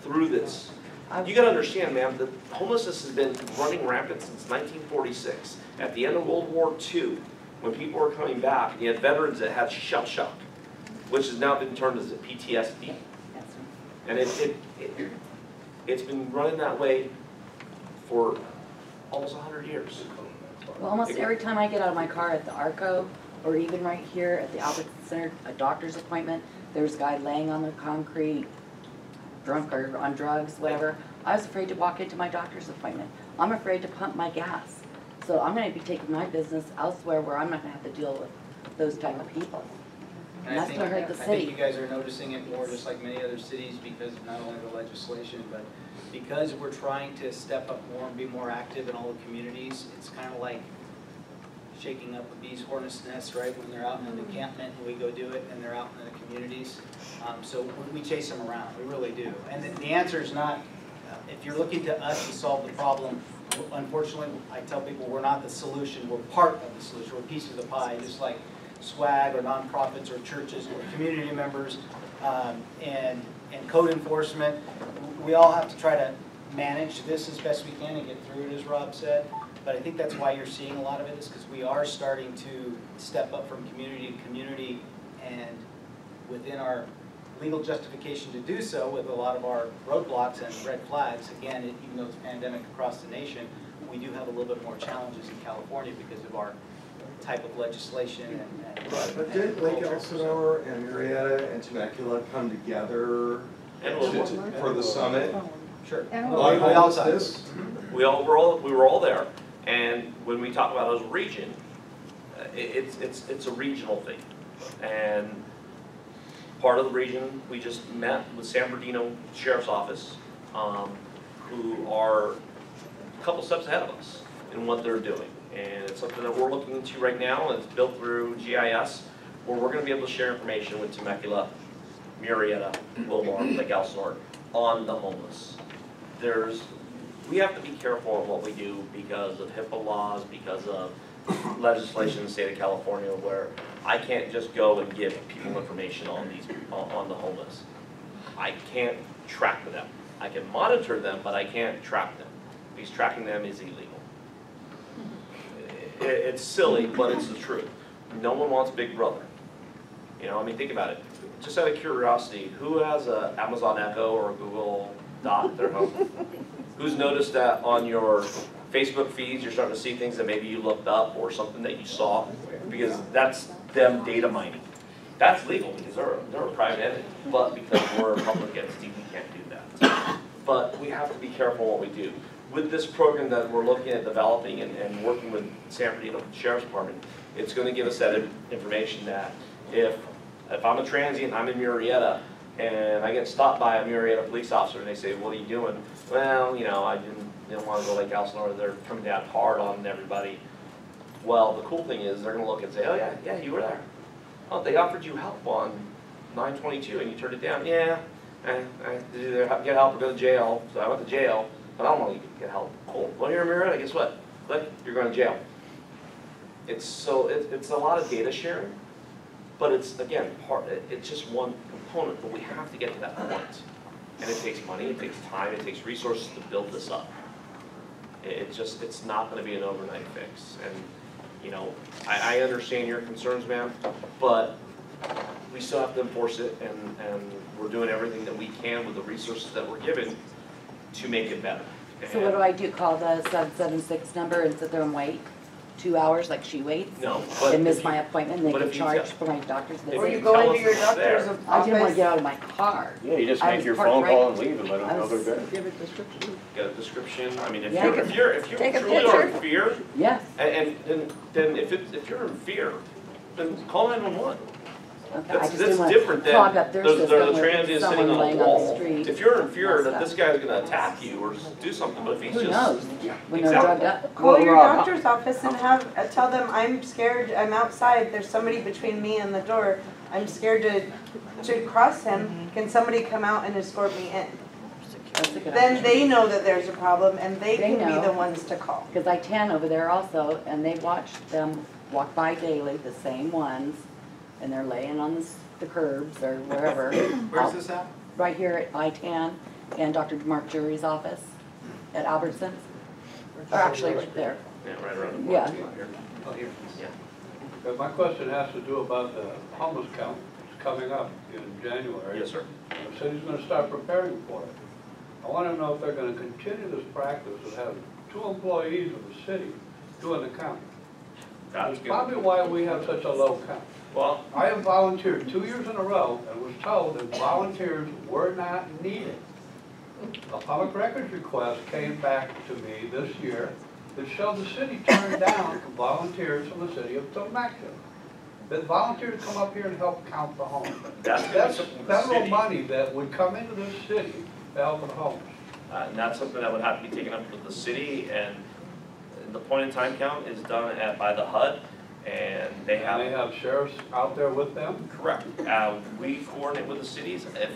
S1: through this. You gotta understand, man, that homelessness has been running rampant since 1946. At the end of World War II, when people were coming back, and you had veterans that had shell shock, which has now been termed as a PTSD. And it's been running that way for almost 100 years.
S8: Well, almost every time I get out of my car at the ARCO, or even right here at the Albert Center, a doctor's appointment, there's a guy laying on the concrete, drunk or on drugs, whatever. I was afraid to walk into my doctor's appointment. I'm afraid to pump my gas. So I'm going to be taking my business elsewhere where I'm not going to have to deal with those type of people. And that's going to hurt the
S4: I think
S8: city.
S4: you guys are noticing it more, just like many other cities, because of not only the legislation, but because we're trying to step up more and be more active in all the communities. It's kind of like shaking up a bee's hornet's nest, right? When they're out in an encampment and we go do it, and they're out in the communities. So we chase them around, we really do. And the answer is not, if you're looking to us to solve the problem, unfortunately, I tell people we're not the solution, we're part of the solution, we're a piece of the pie, just like SWAG or nonprofits or churches or community members and code enforcement. We all have to try to manage this as best we can and get through it, as Rob said. But I think that's why you're seeing a lot of it, is because we are starting to step up from community to community, and within our legal justification to do so, with a lot of our roadblocks and red flags, again, even though it's a pandemic across the nation, we do have a little bit more challenges in California because of our type of legislation.
S6: But didn't Lake Elsinore and Murrieta and Temecula come together for the summit?
S4: Sure.
S6: On homelessness?
S1: We were all there, and when we talk about it as a region, it's a regional thing, and part of the region we just met with San Bernardino Sheriff's Office, who are a couple steps ahead of us in what they're doing. And it's something that we're looking into right now, and it's built through GIS, where we're gonna be able to share information with Temecula, Murrieta, Wilmar, Lake Elsinore, on the homeless. We have to be careful on what we do because of HIPAA laws, because of legislation in the state of California, where I can't just go and give people information on the homeless. I can't track them. I can monitor them, but I can't track them, because tracking them is illegal. It's silly, but it's the truth. No one wants Big Brother. You know, I mean, think about it. Just out of curiosity, who has a Amazon Echo or a Google Dot at their home? Who's noticed that on your Facebook feeds, you're starting to see things that maybe you looked up or something that you saw? Because that's them data mining. That's legal because they're a private entity, but because we're a public entity, we can't do that. But we have to be careful what we do. With this program that we're looking at developing and working with San Bernardino Sheriff's Department, it's going to give us that information that if I'm a transient, I'm in Murrieta, and I get stopped by a Murrieta police officer and they say, what are you doing? Well, you know, I didn't want to go to Lake Elsinore, they're coming down hard on everybody. Well, the cool thing is they're going to look and say, oh yeah, you were there. Oh, they offered you help on 9/22 and you turned it down. Yeah, I either get help or go to jail, so I went to jail, but I don't want to get help. Cool. Well, you're in Murrieta, guess what? Click, you're going to jail. It's a lot of data sharing, but it's, again, it's just one component, but we have to get to that point. And it takes money, it takes time, it takes resources to build this up. It's not going to be an overnight fix. And, you know, I understand your concerns, ma'am, but we still have to enforce it, and we're doing everything that we can with the resources that we're given to make it better.
S8: So what do I do, call the 776 number and sit there and wait 2 hours like she waits?
S1: No, but
S8: and miss my appointment, and they
S1: but
S8: get
S1: if you
S8: charged
S1: tell-
S8: for my doctor's visit?
S10: Or you go into your doctor's office.
S8: I didn't want to get out of my car.
S7: Yeah, you just
S8: I
S7: make
S8: was
S7: your
S8: parked
S7: phone
S8: right-
S7: call and leave and let them
S8: I
S7: know
S8: was-
S7: they're good.
S8: Give a description.
S1: Get a description. I mean, if
S8: Yeah.
S1: you're
S15: Take a
S1: truly are in
S15: picture.
S1: fear,
S8: Yes.
S1: and then if you're in fear, then call 911.
S8: Okay, I
S1: That's
S8: just didn't want
S1: different
S8: to
S1: than
S8: clog up their
S1: the
S8: system
S1: transient
S8: with
S1: sitting
S8: someone
S1: on
S8: laying
S1: a
S8: on the
S1: wall.
S8: street.
S1: If you're in fear that
S8: Messed
S1: this guy's gonna attack you or do something, but if he's
S8: Who
S1: just.
S8: knows? When they're
S1: Exactly.
S8: drugged up.
S10: Call your
S7: Rob,
S10: doctor's office and tell them, I'm scared, I'm outside, there's somebody between me and the door. I'm scared to cross him. Can somebody come out and escort me in?
S8: That's a good
S10: Then
S8: idea.
S10: they know that there's a problem and they
S8: They
S10: can be
S8: know.
S10: the ones to call.
S8: Because I tan over there also, and they watch them walk by daily, the same ones, and they're laying on the curbs or wherever.
S4: Where's this at?
S8: Right here at ITAN and Dr. Mark Jury's office at Albertsons. Or actually right there.
S1: Yeah, right around the
S8: Yeah.
S1: corner here.
S4: Oh, here.
S1: Yeah.
S16: My question has to do about the homeless count. It's coming up in January.
S1: Yes, sir.
S16: The city's gonna start preparing for it. I wanna know if they're gonna continue this practice of having 2 employees of the city doing the count.
S1: That's
S16: That's
S1: good.
S16: probably why we have such a low count.
S1: Well,
S16: I have volunteered 2 years in a row and was told that volunteers were not needed. A public records request came back to me this year that showed the city turned down volunteers from the city of Temecula. That volunteers come up here and help count the homes.
S1: that's gonna be
S16: That's
S1: something the
S16: federal
S1: city.
S16: money that would come into this city to help the homes.
S1: And that's something that would have to be taken up with the city, and the point in time count is done by the HUD, and they
S16: And they
S1: have,
S16: have sheriffs out there with them.
S1: correct. We coordinate with the cities. If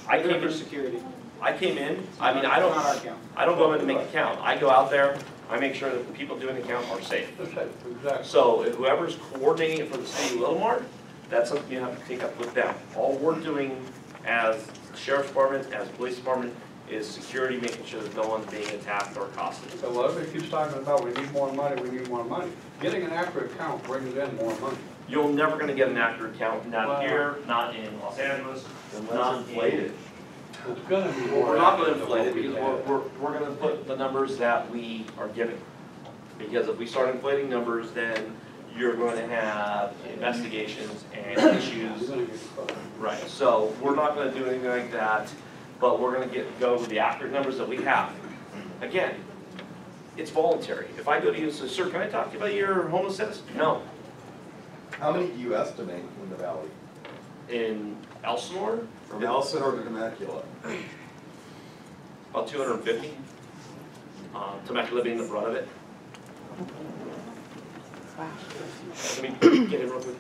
S1: I
S4: They're
S1: came
S4: for
S1: in,
S4: security.
S1: I mean, I
S4: Not our
S1: don't,
S4: count.
S1: I don't go in to make a count. I go out there, I make sure that the people doing the count are safe.
S16: Exactly.
S1: So whoever's coordinating it for the city of Wilmar, that's something you have to take up with them. All we're doing as sheriff's department, as police department, is security, making sure that no one's being attacked or accosted.
S16: So well, everybody keeps talking about we need more money, we need more money. Getting an accurate count brings in more money.
S1: You're never gonna get an accurate count,
S16: Wow.
S1: not here, not in Los Angeles, not in.
S16: It's gonna be more.
S1: We're not gonna
S16: accurate than
S1: inflate it
S16: what we
S1: because
S16: had.
S1: we're gonna put the numbers that we are given. Because if we start inflating numbers, then you're going to have investigations and
S16: You're
S1: issues.
S16: gonna get caught.
S1: Right, so we're not gonna do anything like that, but we're gonna go with the accurate numbers that we have. Again, it's voluntary. If I go to you and say, sir, can I talk to you about your homeless status? No.
S6: How many do you estimate in the valley?
S1: In Elsinore,
S6: From Elsinore to Temecula?
S1: About 250. Temecula being the brunt of it. Let me get in real quick.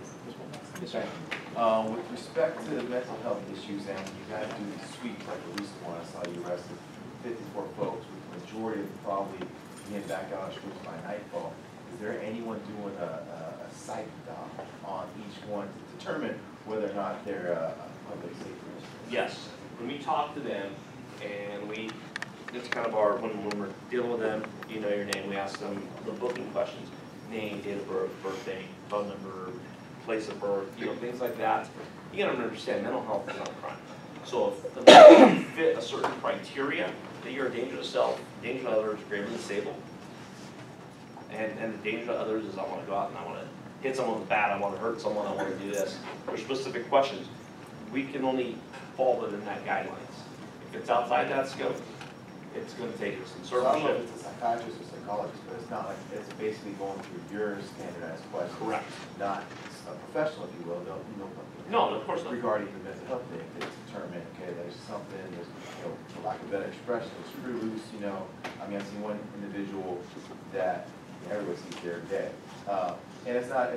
S17: With respect to the mental health issues, and you guys do the sweep, like the recent one, I saw you arrested 54 folks, with the majority of them probably being back out on streets by nightfall. Is there anyone doing a psych doc on each one to determine whether or not they're a public safety risk?
S1: Yes, when we talk to them, and it's kind of our, when we're dealing with them, you know your name, we ask them the booking questions, name, date of birth, birthday, phone number, place of birth, you know, things like that. You gotta understand, mental health is not a crime. So if you fit a certain criteria, that you're a danger to self, danger to others, gravely disabled, and the danger to others is I wanna go out and I wanna hit someone with a bat, I wanna hurt someone, I wanna do this. There's specific questions. We can only fall within that guidelines. If it's outside that scope, it's gonna take us in
S17: So I don't know
S1: survivorship.
S17: if it's a psychiatrist or psychologist, but it's not like, it's basically going through your standardized questions.
S1: Correct.
S17: Not a professional, if you will,
S1: No, of course not.
S17: regarding the mental health thing, to determine, okay, there's something, there's, you know, for lack of a better expression, it's screw loose, you know. I mean, I've seen one individual that, everybody sees they're dead. And it's not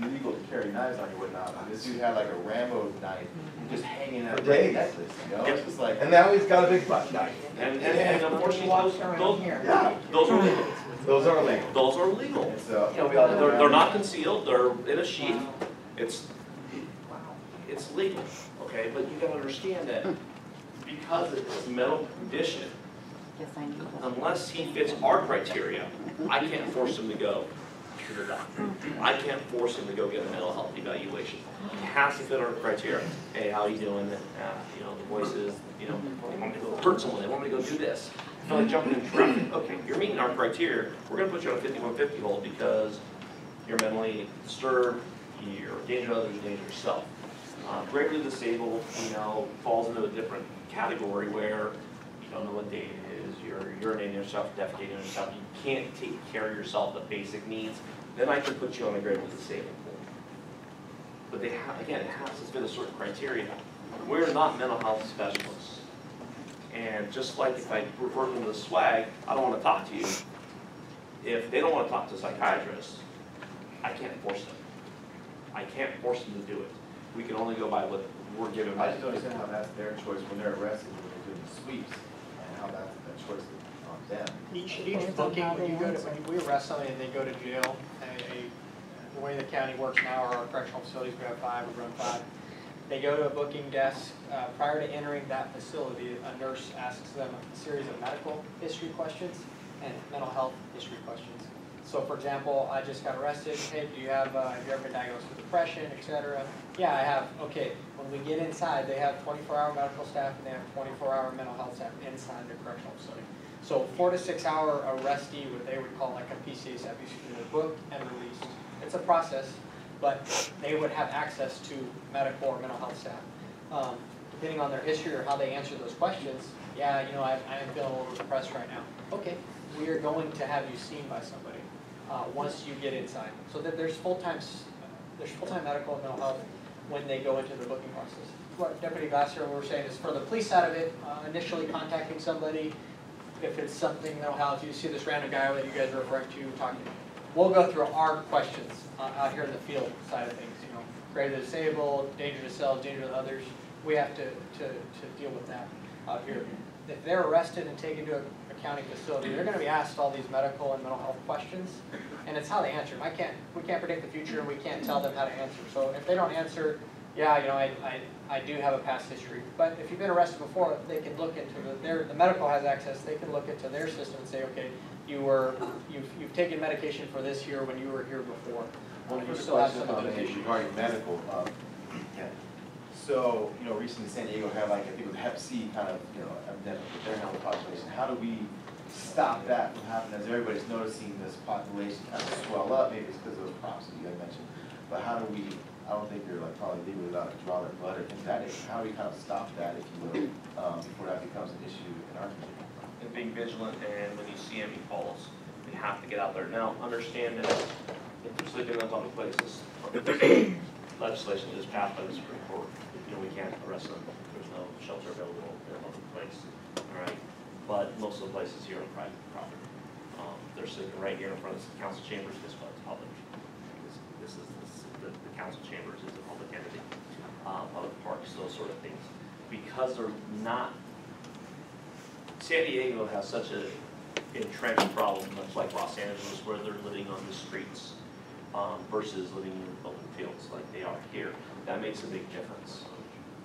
S17: illegal to carry knives on you, whatnot, but this dude had like a Rambo knife just hanging out of his
S6: days.
S17: necklace, you know? It's just like.
S6: And now he's got a big butt knife.
S1: And unfortunately, those are legal.
S6: Those are illegal.
S1: Those are legal.
S17: And so, you know, we
S1: They're not concealed, they're in a sheath. It's legal, okay? But you gotta understand that because it's a mental condition,
S8: Yes, I know.
S1: unless he fits our criteria, I can't force him to go to the doctor. I can't force him to go get a mental health evaluation. He has to fit our criteria. Hey, how you doing? You know, the voices, you know, they want me to go hurt someone, they want me to go do this. I feel like jumping in traffic. Okay, you're meeting our criteria. We're gonna put you on a 5150 hold because you're mentally disturbed, you're a danger to others, danger to yourself. Gravely disabled, you know, falls into a different category where you don't know what day it is, you're urinating yourself, defecating yourself, you can't take care of yourself, the basic needs, then I can put you on a gravely disabled hold. But they have, again, it has to fit a certain criteria. We're not mental health specialists. And just like if I refer them to the SWAG, I don't want to talk to you. If they don't want to talk to a psychiatrist, I can't force them. I can't force them to do it. We can only go by what we're given by
S17: I just don't understand how that's their choice when they're arrested, when they're doing the sweeps, and how that's a choice on them.
S11: Each booking, when we arrest somebody and they go to jail, the way the county works now, or our correctional facilities, we have 5, we run 5. They go to a booking desk. Prior to entering that facility, a nurse asks them a series of medical history questions and mental health history questions. So for example, I just got arrested. Hey, have you ever been diagnosed with depression, et cetera? Yeah, I have. Okay, when we get inside, they have 24-hour medical staff and they have 24-hour mental health staff inside the correctional facility. So 4 to 6 hour arrestee, what they would call like a PCS, they're booked and released. It's a process, but they would have access to medical or mental health staff. Depending on their history or how they answer those questions, yeah, you know, I am feeling a little depressed right now. Okay, we are going to have you seen by somebody once you get inside. So that there's full-time medical and mental health when they go into the booking process. What Deputy Glasser, what we're saying is for the police side of it, initially contacting somebody, if it's something mental health, you see this random guy that you guys are referring to talking, we'll go through our questions out here in the field side of things, you know, gravely disabled, danger to self, danger to others. We have to deal with that out here. If they're arrested and taken to a county facility, they're going to be asked all these medical and mental health questions, and it's how they answer them. We can't predict the future, and we can't tell them how to answer. So if they don't answer, yeah, you know, I do have a past history. But if you've been arrested before, they can look into the medical has access. They can look into their system and say, okay, you've taken medication for this here when you were here before.
S17: One
S11: You
S17: quick
S11: still have
S17: question
S11: some
S17: on
S11: limitations.
S17: regarding medical. Yeah. So, you know, recently San Diego had like, I think with Hep C kind of, you know, epidemic with their health population. How do we stop that from happening as everybody's noticing this population kind of swell up? Maybe it's because of those props that you had mentioned. But how do we, I don't think they're like probably legally allowed to draw their blood or things like that. How do we kind of stop that, if you will, before that becomes an issue in our community?
S1: And being vigilant, and when you see him, he falls. We have to get out there. Now, understand that if they're sleeping in public places, legislation is passed by the Supreme Court. You know, we can't arrest them. There's no shelter available in another place, all right? But most of the places here are private property. They're sitting right here in front of the council chambers, this one's public. The council chambers is a public entity, public parks, those sort of things. Because they're not, San Diego has such a entrenched problem, much like Los Angeles, where they're living on the streets versus living in open fields like they are here. That makes a big difference.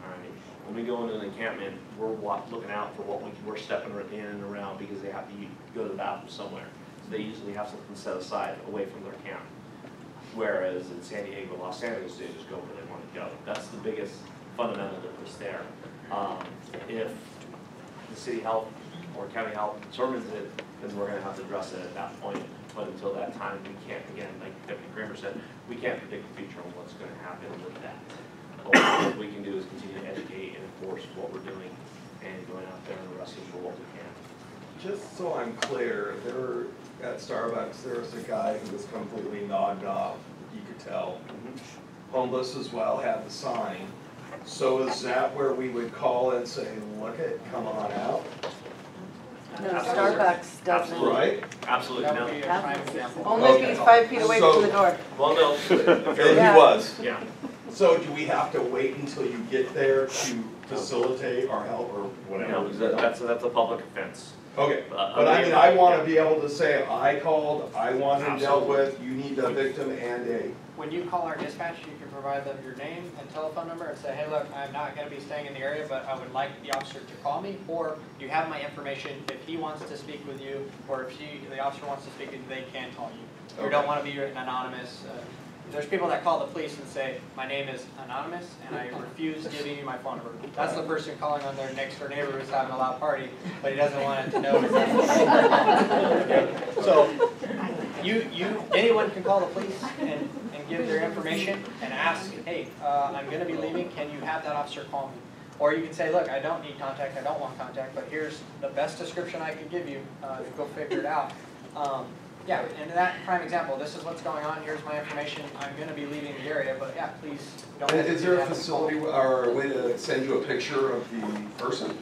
S1: All right. When we go into an encampment, we're looking out for what we're stepping in and around because they have to go to the bathroom somewhere. So they usually have something set aside away from their camp. Whereas in San Diego, Los Angeles, they just go where they want to go. That's the biggest fundamental difference there. If the city health or county health determines it, then we're going to have to address it at that point. But until that time, we can't, again, like Deputy Kramer said, we can't predict the future on what's going to happen with that. But what we can do is continue to educate and enforce what we're doing and going out there and arresting for what we can.
S6: Just so I'm clear, there at Starbucks, there was a guy who was completely nogged off, you could tell. Homeless as well, had the sign. So is that where we would call and say, look it, come on out?
S8: No,
S1: Absolutely.
S8: Starbucks doesn't.
S6: Right?
S1: Absolutely,
S11: That
S1: no.
S11: would be a prime example.
S10: Only if he's 5 feet away from the door.
S1: Well, no.
S6: He was.
S1: Yeah.
S6: So do we have to wait until you get there to facilitate or help or whatever?
S1: No, that's a public offense.
S6: Okay, but I mean, I want to be able to say, I called, I want him dealt with, you need a victim and a.
S11: When you call our dispatch, you can provide them your name and telephone number and say, hey, look, I'm not going to be staying in the area, but I would like the officer to call me, or you have my information. If he wants to speak with you, or if the officer wants to speak with you, they can call you. You don't want to be anonymous. There's people that call the police and say, my name is anonymous, and I refuse giving you my phone number. That's the person calling on their next door neighbor who's having a loud party, but he doesn't want it to know. So, anyone can call the police and give their information and ask, hey, I'm going to be leaving, can you have that officer call me? Or you can say, look, I don't need contact, I don't want contact, but here's the best description I can give you to go figure it out. Yeah, and that prime example, this is what's going on, here's my information, I'm going to be leaving the area, but yeah, please don't hesitate.
S6: Is there a facility or a way to send you a picture of the person?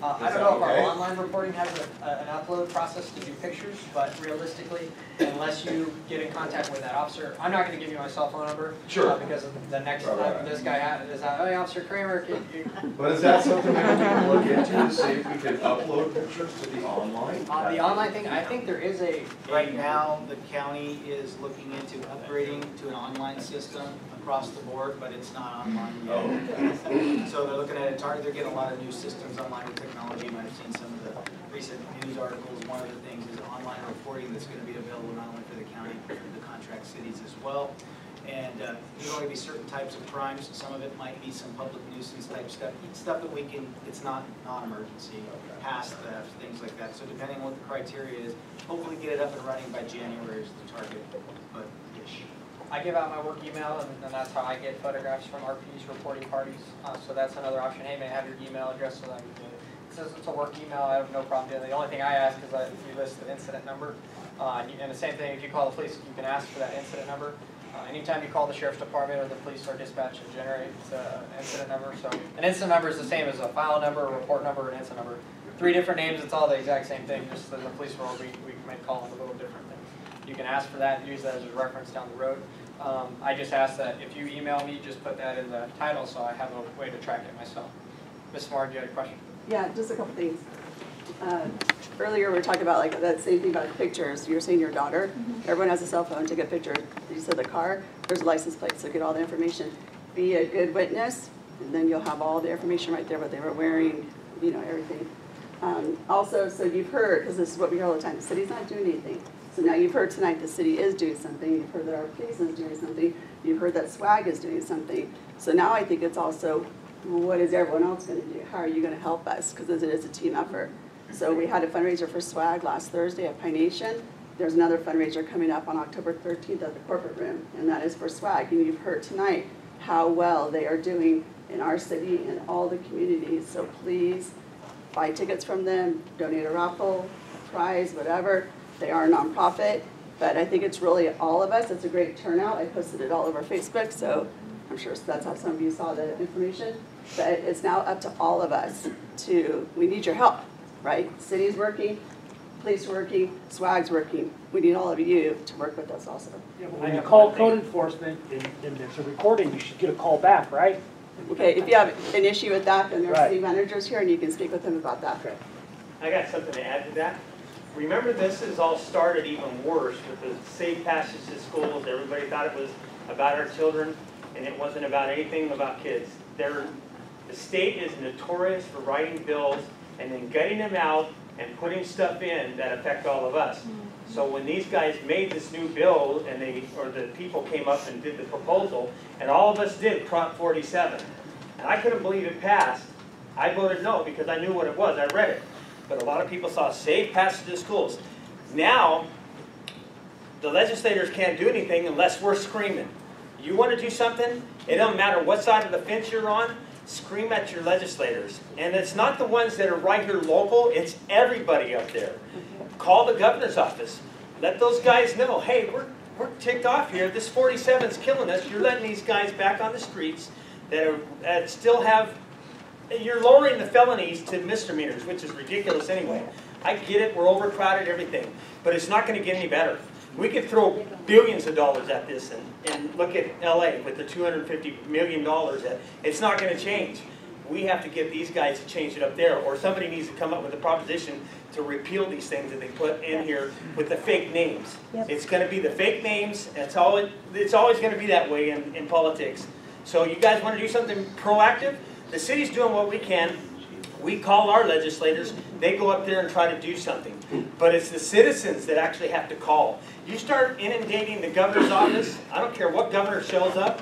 S11: I don't know if our online reporting has an upload process to do pictures, but realistically, unless you get in contact with that officer, I'm not going to give you my cell phone number.
S6: Sure.
S11: Because the next time this guy is out, hey, Officer Kramer, can you?
S6: But is that something that we can look into to see if we can upload pictures to the online?
S11: The online thing, I think there is a.
S4: Right now, the county is looking into upgrading to an online system across the board, but it's not online yet. So they're looking at it, they're getting a lot of new systems online with technology. You might have seen some of the recent news articles. One of the things is online reporting that's going to be available not only for the county, but for the contract cities as well. And there's going to be certain types of crimes. Some of it might be some public nuisance type stuff that we can, it's not non-emergency, past theft, things like that. So depending on what the criteria is, hopefully get it up and running by January is the target, but ish.
S11: I give out my work email, and that's how I get photographs from RPs reporting parties. So that's another option. Hey, may I have your email address so that I can do it? Since it's a work email, I have no problem doing it. The only thing I ask is that you list the incident number. And the same thing, if you call the police, you can ask for that incident number. Anytime you call the sheriff's department or the police or dispatch, it generates an incident number. So an incident number is the same as a file number, a report number, and an incident number. 3 different names, it's all the exact same thing, just in the police world, we might call them a little different things. You can ask for that and use that as a reference down the road. I just ask that if you email me, just put that in the title so I have a way to track it myself. Ms. Smart, do you have a question?
S18: Yeah, just a couple things. Earlier we were talking about like that same thing about pictures. You were saying your daughter, everyone has a cell phone, take a picture. You said the car, there's a license plate, so get all the information. Be a good witness, and then you'll have all the information right there, what they were wearing, you know, everything. Also, so you've heard, because this is what we hear all the time, the city's not doing anything. So now you've heard tonight the city is doing something, you've heard that our police is doing something, you've heard that SWAG is doing something. So now I think it's also, what is everyone else going to do? How are you going to help us? Because it is a team effort. So we had a fundraiser for SWAG last Thursday at Pine Nation. There's another fundraiser coming up on October 13th at the corporate room, and that is for SWAG. And you've heard tonight how well they are doing in our city and all the communities. So please buy tickets from them, donate a raffle, prize, whatever. They are a nonprofit, but I think it's really all of us. It's a great turnout. I posted it all over Facebook, so I'm sure that's how some of you saw the information. But it's now up to all of us we need your help, right? City's working, police working, SWAG's working. We need all of you to work with us also.
S3: Yeah, but when you call code enforcement and there's a recording, you should get a call back, right?
S18: Okay, if you have an issue with that, then there's
S3: Right.
S18: city managers here and you can speak with them about that.
S3: Okay.
S19: I got something to add to that. Remember, this has all started even worse with the safe passage to schools. Everybody thought it was about our children, and it wasn't about anything about kids. The state is notorious for writing bills and then gutting them out and putting stuff in that affect all of us. So when these guys made this new bill, and the people came up and did the proposal, and all of us did Prop 47, and I couldn't believe it passed. I voted no because I knew what it was. I read it. But a lot of people saw safe passage to schools. Now, the legislators can't do anything unless we're screaming. You want to do something? It doesn't matter what side of the fence you're on. Scream at your legislators. And it's not the ones that are right here local. It's everybody up there. Call the governor's office. Let those guys know, hey, we're ticked off here. This 47's killing us. You're letting these guys back on the streets that still have... You're lowering the felonies to misdemeanors, which is ridiculous anyway. I get it, we're overcrowded, everything. But it's not going to get any better. We could throw billions of dollars at this and look at LA with the $250 million. It's not going to change. We have to get these guys to change it up there, or somebody needs to come up with a proposition to repeal these things that they put in here with the fake names.
S15: Yep.
S19: It's going to be the fake names. It's always going to be that way in politics. So you guys want to do something proactive? The city's doing what we can. We call our legislators. They go up there and try to do something. But it's the citizens that actually have to call. You start inundating the governor's office, I don't care what governor shows up,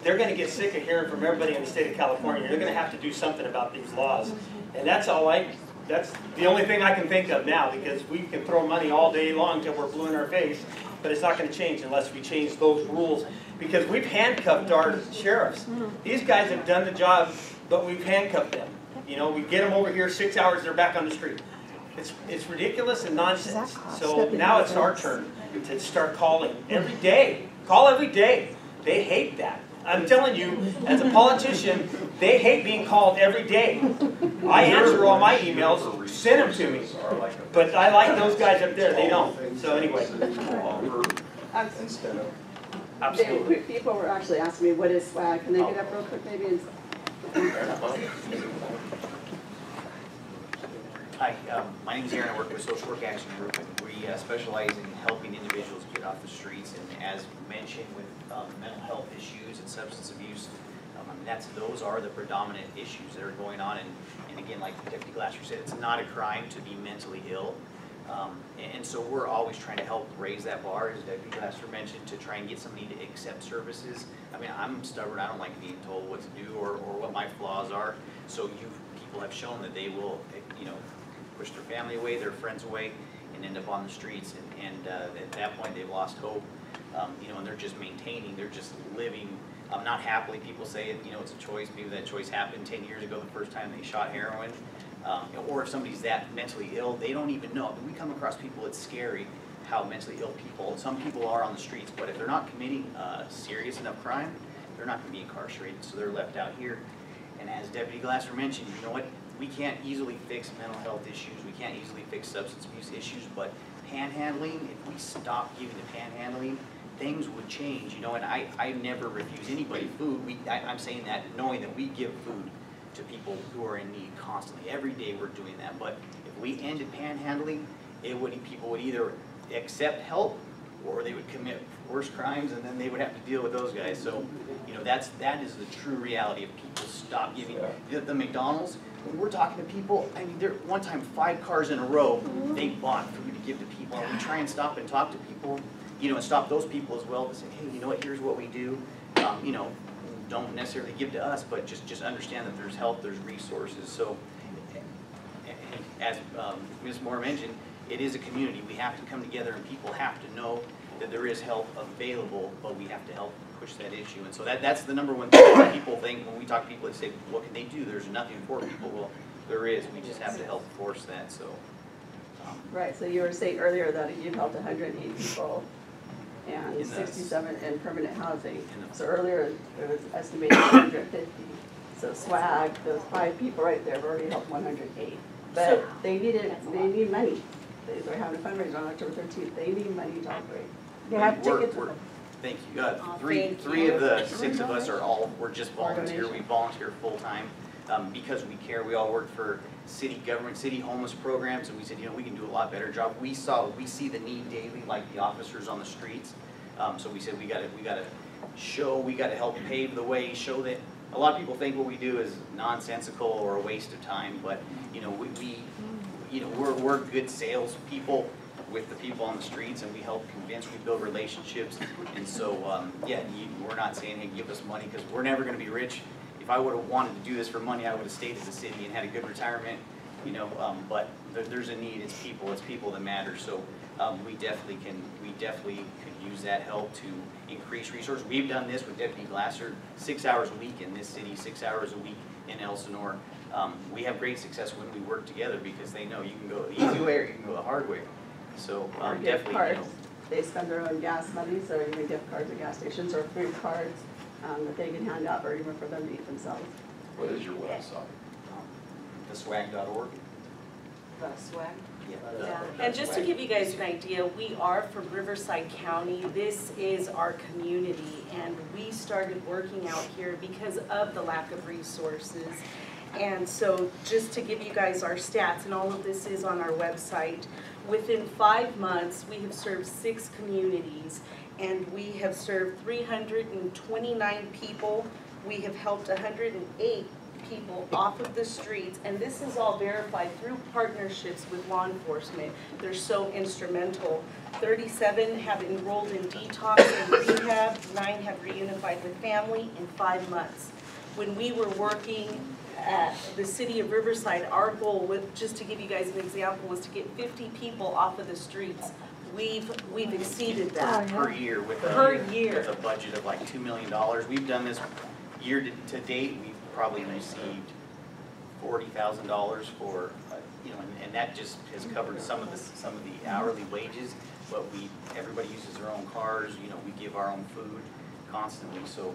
S19: they're going to get sick of hearing from everybody in the state of California. They're going to have to do something about these laws. And that's the only thing I can think of now, because we can throw money all day long till we're blue in our face, but it's not going to change unless we change those rules. Because we've handcuffed our sheriffs. These guys have done the job, but we've handcuffed them. You know, we get them over here, 6 hours, they're back on the street. It's ridiculous and nonsense. So now it's our turn to start calling every day. Call every day. They hate that. I'm telling you, as a politician, they hate being called every day. I answer all my emails, send them to me. But I like those guys up there, they don't. So anyway.
S18: Absolutely. People were actually asking me, what is SWAG? Can they get up real quick maybe?
S20: Hi, my name is Aaron. I work with Social Work Action Group, and we specialize in helping individuals get off the streets. And as mentioned with mental health issues and substance abuse, those are the predominant issues that are going on. And again, like Deputy Glasser said, it's not a crime to be mentally ill. And so we're always trying to help raise that bar, as Deputy Glasser mentioned, to try and get somebody to accept services. I mean, I'm stubborn. I don't like being told what to do or what my flaws are. So people have shown that they will, push their family away, their friends away, and end up on the streets. And at that point, they've lost hope. And they're just maintaining. They're just living. Not happily. People say it's a choice. Maybe that choice happened 10 years ago, the first time they shot heroin. Or if somebody's that mentally ill, they don't even know. When we come across people, it's scary how mentally ill some people are on the streets, but if they're not committing serious enough crime, they're not going to be incarcerated, so they're left out here. And as Deputy Glasser mentioned, you know what? We can't easily fix mental health issues. We can't easily fix substance abuse issues, but panhandling, if we stop giving the panhandling, things would change, and I never refuse anybody food. I'm saying that knowing that we give food to people who are in need constantly. Every day we're doing that. But if we ended panhandling, people would either accept help or they would commit worse crimes, and then they would have to deal with those guys. So, that is the true reality of people stop giving. The McDonald's, when we're talking to people, I mean, one time 5 cars in a row, they bought food to give to people. And we try and stop and talk to people, and stop those people as well to say, hey, you know what, here's what we do. Don't necessarily give to us, but just understand that there's help, there's resources. So, as Ms. Moore mentioned, it is a community. We have to come together, and people have to know that there is help available, but we have to help push that issue. And so that's the number one thing that people think when we talk to people. They say, what can they do? There's nothing for people. Well, there is. We just have to help force that. So.
S18: Right. So you were saying earlier that you've helped 108 people. and
S20: In the-
S18: 67 in permanent housing. So earlier, it was estimated 150. So SWAG, those 5 people right there have already helped 108. But they need money. They're having a fundraiser on October 13th. They need money to operate. They have tickets.
S20: Thank you.
S18: Thank
S20: Three
S18: you.
S20: of the 6 of us we're just volunteer. We volunteer full-time because we care. We all work for city government, city homeless programs, and we said, we can do a lot better job. We see the need daily, like the officers on the streets. So we said we gotta help pave the way, show that a lot of people think what we do is nonsensical or a waste of time, but we're good salespeople with the people on the streets, and we help convince, we build relationships, and so we're not saying, hey, give us money, because we're never going to be rich. If I would have wanted to do this for money, I would have stayed at the city and had a good retirement, but there's a need. It's people that matter. So we definitely could use that help to increase resources. We've done this with Deputy Glasser, 6 hours a week in this city, 6 hours a week in Elsinore. We have great success when we work together because they know you can go the easy way or you can go the hard way. So
S18: Or gift cards. They spend their own gas money, so even gift cards at gas stations or food cards that they can hand out or even for them to eat themselves.
S1: What is your website?
S20: theswag.org.
S18: The swag?
S21: Yeah, and just to give you guys an idea, we are from Riverside County. This is our community, and we started working out here because of the lack of resources. And so just to give you guys our stats, and all of this is on our website, within 5 months, we have served 6 communities, and we have served 329 people. We have helped 108 people off of the streets, and this is all verified through partnerships with law enforcement. They're so instrumental. 37 have enrolled in detox and rehab, 9 have reunified with family in 5 months. When we were working at the city of Riverside, our goal, just to give you guys an example, was to get 50 people off of the streets. We've exceeded that.
S20: Per year with a budget of like $2 million. We've done this year to date. We've probably received $40,000 for, and that just has covered some of the hourly wages. But everybody uses their own cars. We give our own food constantly. So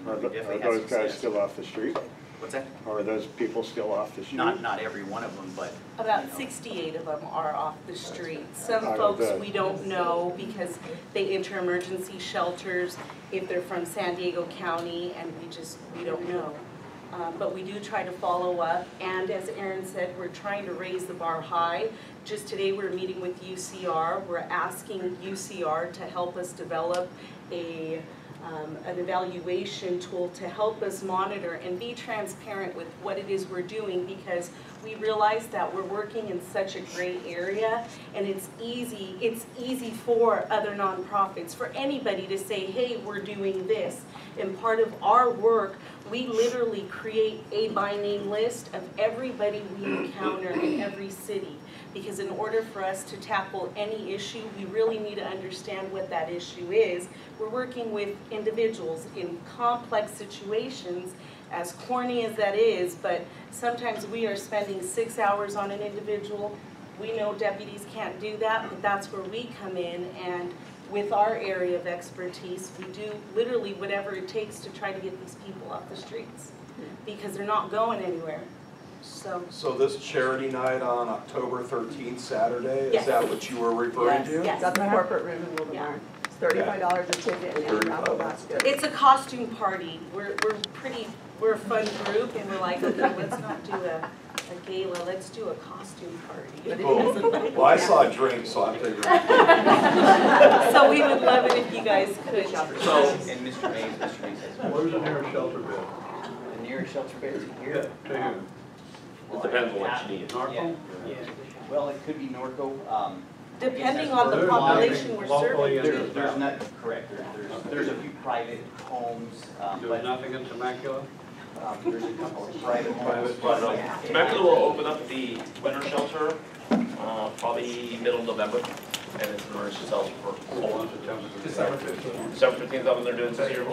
S20: we definitely have
S7: Are those guys
S20: success.
S7: still off the street?
S20: What's that?
S7: Or are those people still off the street?
S20: Not every one of them, but
S21: About 68 of them are off the street. Some
S7: Out of
S21: folks
S7: the-
S21: we don't know because they enter emergency shelters if they're from San Diego County, and we don't know. But we do try to follow up, and as Aaron said, we're trying to raise the bar high. Just today we're meeting with UCR. We're asking UCR to help us develop an evaluation tool to help us monitor and be transparent with what it is we're doing, because we realize that we're working in such a gray area, and it's easy for other nonprofits, for anybody to say, hey, we're doing this. And part of our work, we literally create a by name list of everybody we encounter in every city. Because in order for us to tackle any issue, we really need to understand what that issue is. We're working with individuals in complex situations, as corny as that is, but sometimes we are spending 6 hours on an individual. We know deputies can't do that, but that's where we come in, and with our area of expertise, we do literally whatever it takes to try to get these people off the streets, because they're not going anywhere.
S6: So this charity night on October 13th, Saturday,
S21: Yes.
S6: is that what you were referring to?
S18: Yes, at the corporate room in Wildomar. It's $35 a ticket and a raffle basket.
S21: It's a costume party. We're a fun group, and we're like, okay, let's not do a gala, let's do a costume party.
S6: Cool. Well, I saw a drink, so I'm figuring.
S21: So we would love it if you guys could.
S20: And Mr. Mays says,
S16: Where's the nearest shelter bed?
S20: the nearest shelter bed is here.
S16: To you.
S1: It depends on what you need.
S16: Norco?
S20: Yeah. Well, it could be Norco.
S21: Depending on the population we're
S16: Locally,
S21: serving.
S20: There's not, correct, there's a few private homes,
S16: There's
S20: but
S16: nothing in Temecula?
S20: there's a couple of private homes.
S1: But Temecula will open up the winter shelter probably middle of November, and it's an emergency shelter for
S16: December 15th.
S1: December 15th, that's when they're doing this year.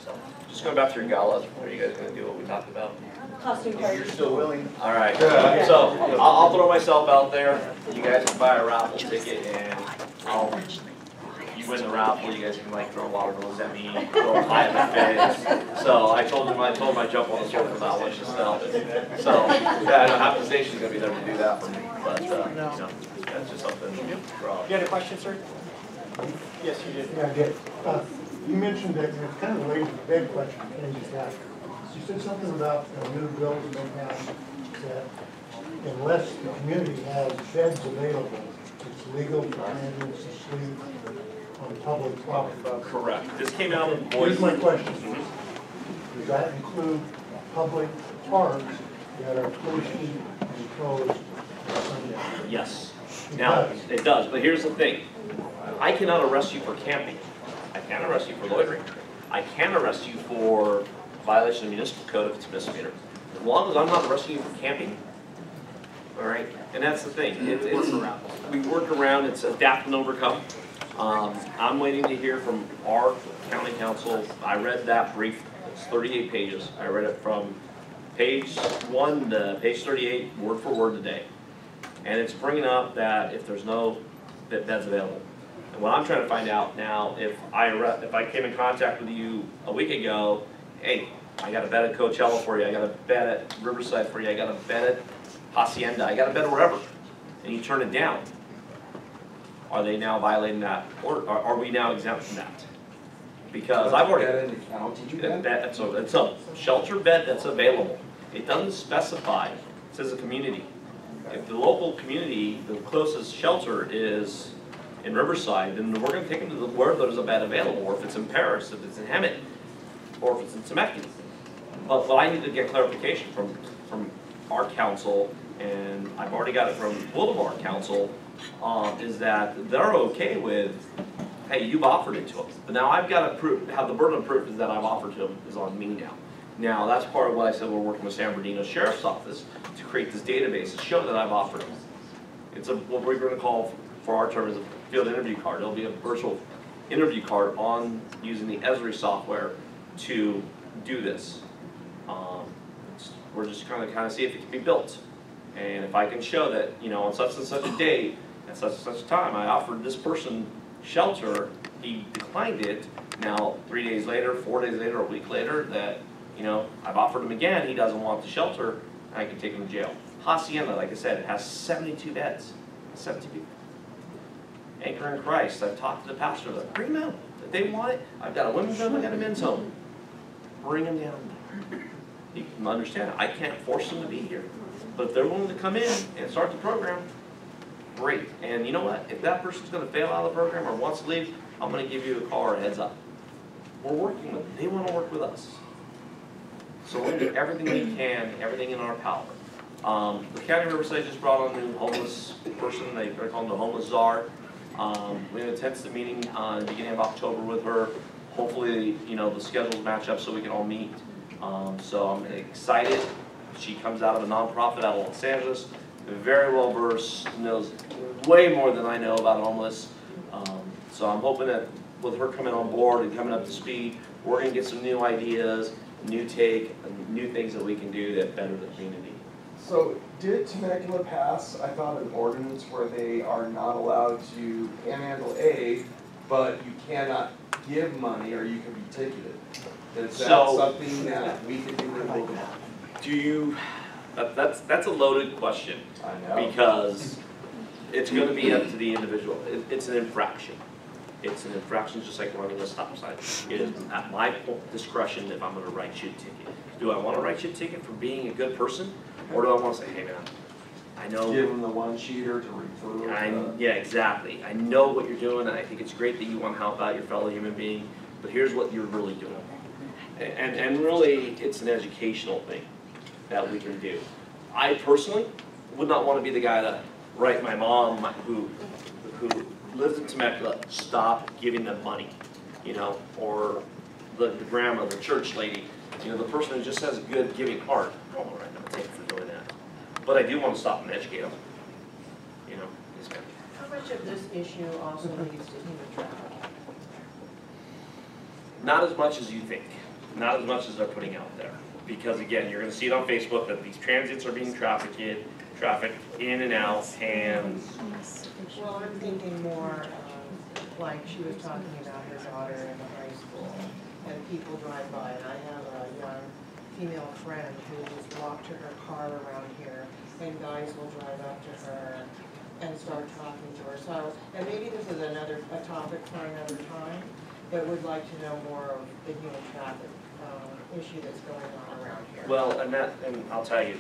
S1: So, just going back to your gala, what are you guys gonna do, what we talked about?
S21: Costume
S20: If
S21: party.
S20: you're still willing.
S1: All right, so I'll throw myself out there. You guys can buy a raffle ticket, and you win the raffle, you guys can like throw watermelons at me, throw a pie in my face. So I told him I'd jump on the sword for that one yourself. So, yeah, I know half the station's gonna be there to do that for me, but, you know, that's just something for all.
S11: You had a question, sir? Yes, you did.
S2: Yeah, I did. You mentioned that, it's kind of related to the big question Ken just asked. You said something about new bills that they passed that unless the community has beds available, it's legal for ambulance to sleep on public property.
S1: Correct. This came out in
S2: Here's my question. Does that include public parks that are closed and closed on Sunday?
S1: Yes. Now, it does, but here's the thing. I cannot arrest you for camping. I can't arrest you for loitering. I can arrest you for violation of municipal code if it's a misdemeanor. As long as I'm not arresting you for camping, all right? And that's the thing. We work around, it's adapt and overcome. I'm waiting to hear from our county council. I read that brief. It's 38 pages. I read it from page 1 to page 38, word for word today. And it's bringing up that if there's no beds available. And what I'm trying to find out now, if I came in contact with you a week ago, hey, I got a bed at Coachella for you, I got a bed at Riverside for you, I got a bed at Hacienda, I got a bed wherever, and you turn it down, are they now violating that, or are we now exempt from that? Because I've already, it's a shelter bed that's available. It doesn't specify, it says a community. If the local community, the closest shelter is in Riverside, then we're going to take them to where there's a bed available, or if it's in Paris, if it's in Hemet, or if it's in Temecula. But I need to get clarification from our council, and I've already got it from Boulevard Council, is that they're okay with, hey, you've offered it to us. But now I've got to prove, how the burden of proof is that I've offered to them is on me now. Now, that's part of what I said we're working with San Bernardino Sheriff's Office to create this database to show that I've offered them. It's what we're going to call, for our term, is a field interview card. It'll be a virtual interview card on using the Esri software to do this. We're just kind of see if it can be built. And if I can show that, you know, on such and such a date, at such and such a time, I offered this person shelter, he declined it. Now, 3 days later, 4 days later, a week later, that, you know, I've offered him again, he doesn't want the shelter, I can take him to jail. Hacienda, like I said, it has 72 beds, 70 people. Anchor in Christ, I've talked to the pastor, like, bring them out. If they want it, I've got a women's home, I've got a men's home. Bring them down. You can understand, I can't force them to be here. But if they're willing to come in and start the program, great. And you know what? If that person's going to fail out of the program or wants to leave, I'm going to give you a call or a heads up. We're working with them. They want to work with us. So we're going to do everything we can, everything in our power. The County of Riverside just brought on a new homeless person. They're calling the homeless czar. We have a tentative meeting the beginning of October with her. Hopefully, you know, the schedules match up so we can all meet. So I'm excited. She comes out of a nonprofit out of Los Angeles, very well versed, knows way more than I know about homeless. So I'm hoping that with her coming on board and coming up to speed, we're going to get some new ideas, new take, new things that we can do that better the community.
S6: So did Temecula pass, I thought, an ordinance where they are not allowed to panhandle aid, but you cannot give money or you can be ticketed? Is that something that we can do remotely?
S1: Do you, that's a loaded question.
S6: I know.
S1: Because it's going to be up to the individual. It's an infraction. It's an infraction just like running a stop sign. It is at my discretion if I'm going to write you a ticket. Do I want to write you a ticket for being a good person? Or do I want to say, hey man, I know.
S6: Give them the one sheeter to refer.
S1: Yeah, exactly. I know what you're doing, and I think it's great that you want to help out your fellow human being, but here's what you're really doing. And really, it's an educational thing that we can do. I personally would not want to be the guy to write my mom, who lives in Temecula, stop giving them money, you know, or the grandma, the church lady, you know, the person who just has a good giving heart. I don't want to write them a ticket for doing that. But I do want to stop and educate them, you know. Yes, ma'am.
S15: How much of this issue also leads to human trafficking?
S1: Not as much as you think. Not as much as they're putting out there. Because again, you're going to see it on Facebook that these transits are being trafficked in and out, and
S15: Well, I'm thinking more
S9: like she was talking about her daughter in the high school, and people drive by, and I have a young female friend who just walked to her car around here, and guys will drive up to her and start talking to her. So, and maybe this is a topic for another time, but would like to know more of the human traffic issue that's going on around here.
S1: Well, and I'll tell you,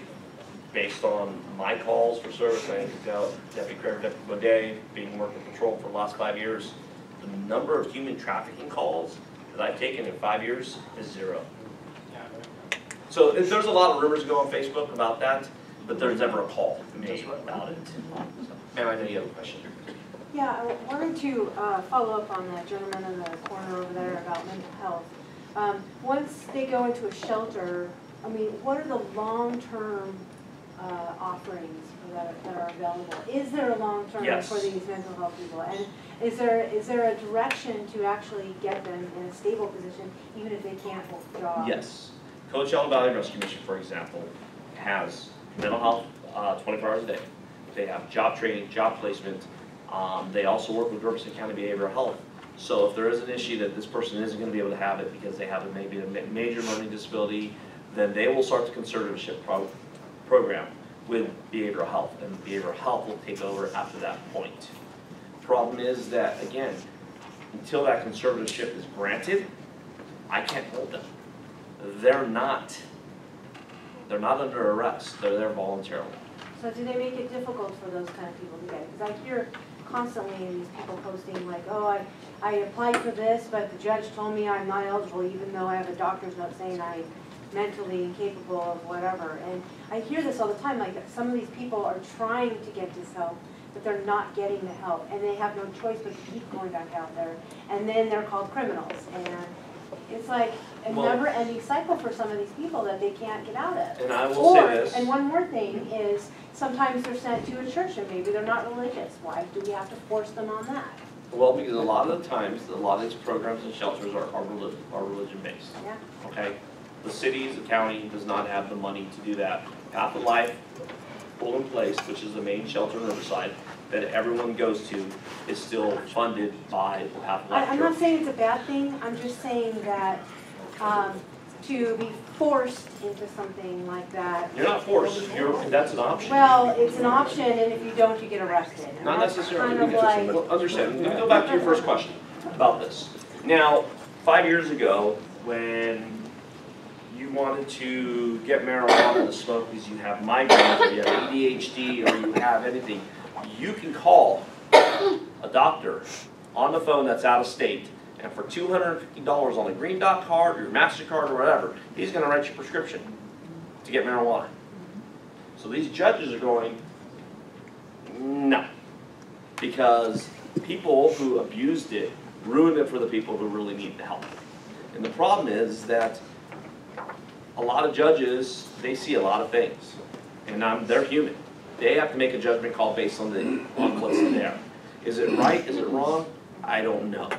S1: based on my calls for service, I can tell Deputy Craig, Deputy Baudet, being working patrol for the last 5 years, the number of human trafficking calls that I've taken in 5 years is 0. So there's a lot of rumors go on Facebook about that, but there's never a call made about it. Ma'am, I know you have a question.
S22: Yeah, I wanted to follow up on that gentleman in the corner over there about mental health. Once they go into a shelter, I mean, what are the long-term offerings that are available? Is there a long-term
S1: Yes.
S22: for these mental health people? And is there a direction to actually get them in a stable position, even if they can't hold a job?
S1: Yes. Coachella Valley Rescue Mission, for example, has mental health 24 hours a day. They have job training, job placement. They also work with Robeson County Behavioral Health. So if there is an issue that this person isn't going to be able to have it because they have maybe a major learning disability, then they will start the conservatorship program with behavioral health, and behavioral health will take over after that point. Problem is that, again, until that conservatorship is granted, I can't hold them. They're not under arrest. They're there voluntarily.
S22: So do they make it difficult for those kind of people to get it? Because I hear constantly these people posting like, oh, I applied for this, but the judge told me I'm not eligible, even though I have a doctor's note saying I'm mentally incapable of whatever. And I hear this all the time, like some of these people are trying to get this help, but they're not getting the help, and they have no choice but to keep going back out there. And then they're called criminals. And it's like a never-ending cycle for some of these people that they can't get out of.
S1: And I will say this.
S22: And one more thing is, sometimes they're sent to a church and maybe they're not religious. Why do we have to force them on that?
S1: Well, because a lot of the times, a lot of these programs and shelters are religion-based.
S22: Yeah.
S1: Okay? The cities, the county does not have the money to do that. Path of Life, Full in Place, which is the main shelter in Riverside that everyone goes to, is still funded by the Path of Life
S22: I'm not
S1: Church.
S22: saying it's a bad thing, I'm just saying that to be forced into something like that.
S1: You're not forced, that's an option.
S22: Well, it's an option, and if you don't, you get arrested. And
S1: Not
S22: that's
S1: necessarily.
S22: kind of like-
S1: Well, understand, let me go back to your first question about this. Now, 5 years ago, when you wanted to get marijuana to smoke because you have migraines, or you have ADHD, or you have anything, you can call a doctor on the phone that's out of state, and for $250 on a Green Dot card or your MasterCard or whatever, he's going to write you a prescription to get marijuana. So these judges are going, no. Because people who abused it ruined it for the people who really need the help. And the problem is that a lot of judges, they see a lot of things. And they're human. They have to make a judgment call based on what's there. Is it right? Is it wrong? I don't know.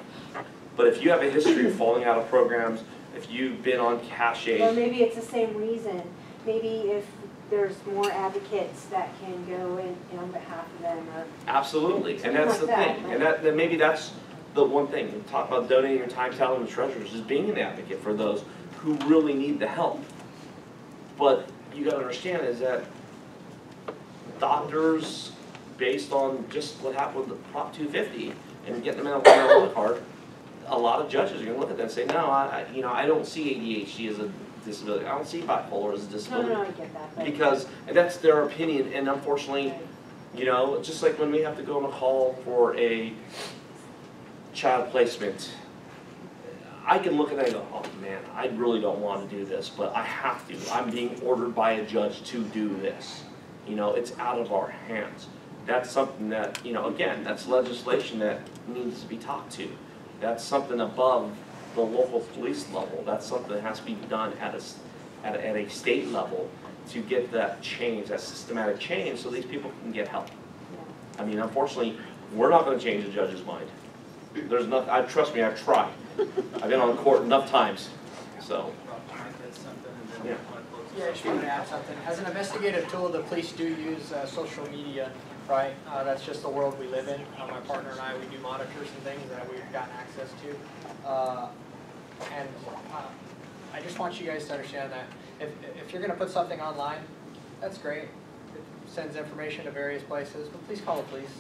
S1: But if you have a history of falling out of programs, if you've been on cash aid,
S22: Or maybe it's the same reason. Maybe if there's more advocates that can go in on behalf of them, or
S1: absolutely, and that's the thing. And that maybe that's the one thing. We talk about donating your time, talent, and treasures, is being an advocate for those who really need the help. But you got to understand is that doctors, based on just what happened with the Prop 250 and getting them out of the marijuana card, a lot of judges are going to look at that and say, no, I don't see ADHD as a disability. I don't see bipolar as a disability.
S22: No, I get that. But
S1: Because that's their opinion, and unfortunately, just like when we have to go on a call for a child placement, I can look at that and go, oh man, I really don't want to do this, but I have to. I'm being ordered by a judge to do this. It's out of our hands. That's something that, again, that's legislation that needs to be talked to. That's something above the local police level. That's something that has to be done at a state level to get that change, that systematic change, so these people can get help. I mean, unfortunately, we're not going to change the judge's mind. There's nothing. Trust me, I've tried. I've been on court enough times. So. Yeah.
S11: Yeah, I just wanted to add something. As an investigative tool, the police do use social media, right? That's just the world we live in. My partner and I, we do monitors and things that we've gotten access to. And I just want you guys to understand that if you're going to put something online, that's great. It sends information to various places, but please call the police.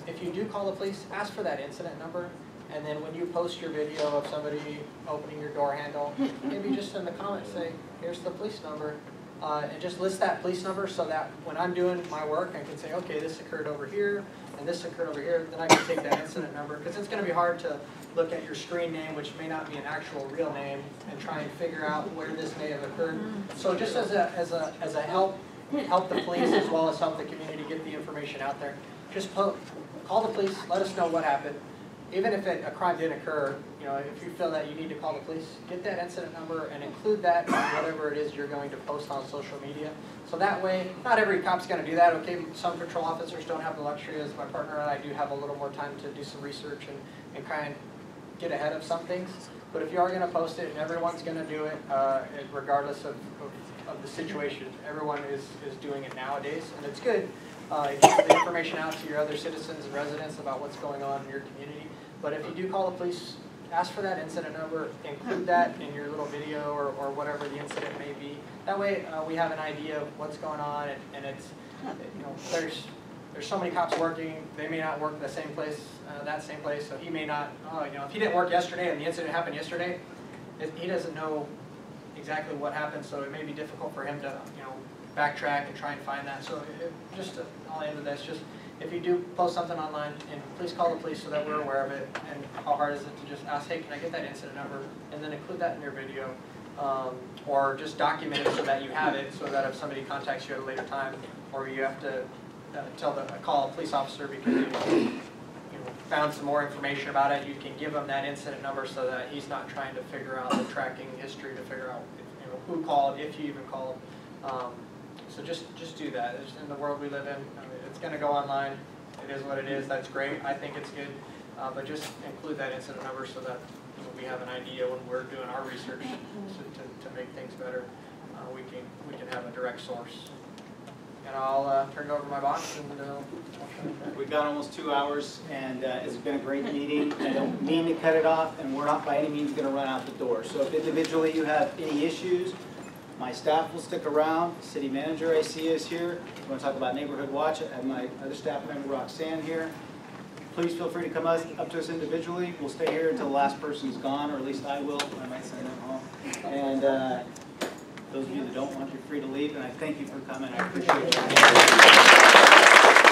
S11: If you do call the police, ask for that incident number. And then when you post your video of somebody opening your door handle, maybe just in the comments say, here's the police number. And just list that police number so that when I'm doing my work, I can say, okay, this occurred over here, and this occurred over here. Then I can take that incident number, because it's going to be hard to look at your screen name, which may not be an actual real name, and try and figure out where this may have occurred. So just as a help the police as well as help the community get the information out there, just call the police, let us know what happened. Even if a crime didn't occur, if you feel that you need to call the police, get that incident number and include that in whatever it is you're going to post on social media. So that way, not every cop's going to do that. Okay, some patrol officers don't have the luxury, as my partner and I do have a little more time to do some research and kind of get ahead of some things. But if you are going to post it, and everyone's going to do it, regardless of the situation, everyone is doing it nowadays, and it's good. It gets the information out to your other citizens and residents about what's going on in your community. But if you do call the police, ask for that incident number, include that in your little video or whatever the incident may be. That way we have an idea of what's going on, and it's, there's so many cops working, they may not work in the same place, that same place, so he may not, if he didn't work yesterday and the incident happened yesterday, he doesn't know exactly what happened, so it may be difficult for him to, backtrack and try and find that. So I'll end with this, just if you do post something online, and please call the police so that we're aware of it. And how hard is it to just ask, hey, can I get that incident number, and then include that in your video, or just document it so that you have it, so that if somebody contacts you at a later time, or you have to call a police officer because you found some more information about it, you can give him that incident number so that he's not trying to figure out the tracking history to figure out who called, if you even called. So just do that. It's in the world we live in. It's going to go online. It is what it is. That's great. I think it's good. But just include that incident number so that we have an idea when we're doing our research to make things better. We can have a direct source. And I'll turn it over to my boss. And
S4: we've got almost 2 hours, and it's been a great meeting. I don't mean to cut it off, and we're not by any means going to run out the door. So if individually you have any issues, my staff will stick around. City manager, I see, is here. We're going to talk about Neighborhood Watch. I have my other staff member, Roxanne, here. Please feel free to come up to us individually. We'll stay here until the last person's gone, or at least I will. I might send them home. And those of you that don't want, you're free to leave. And I thank you for coming. I appreciate you.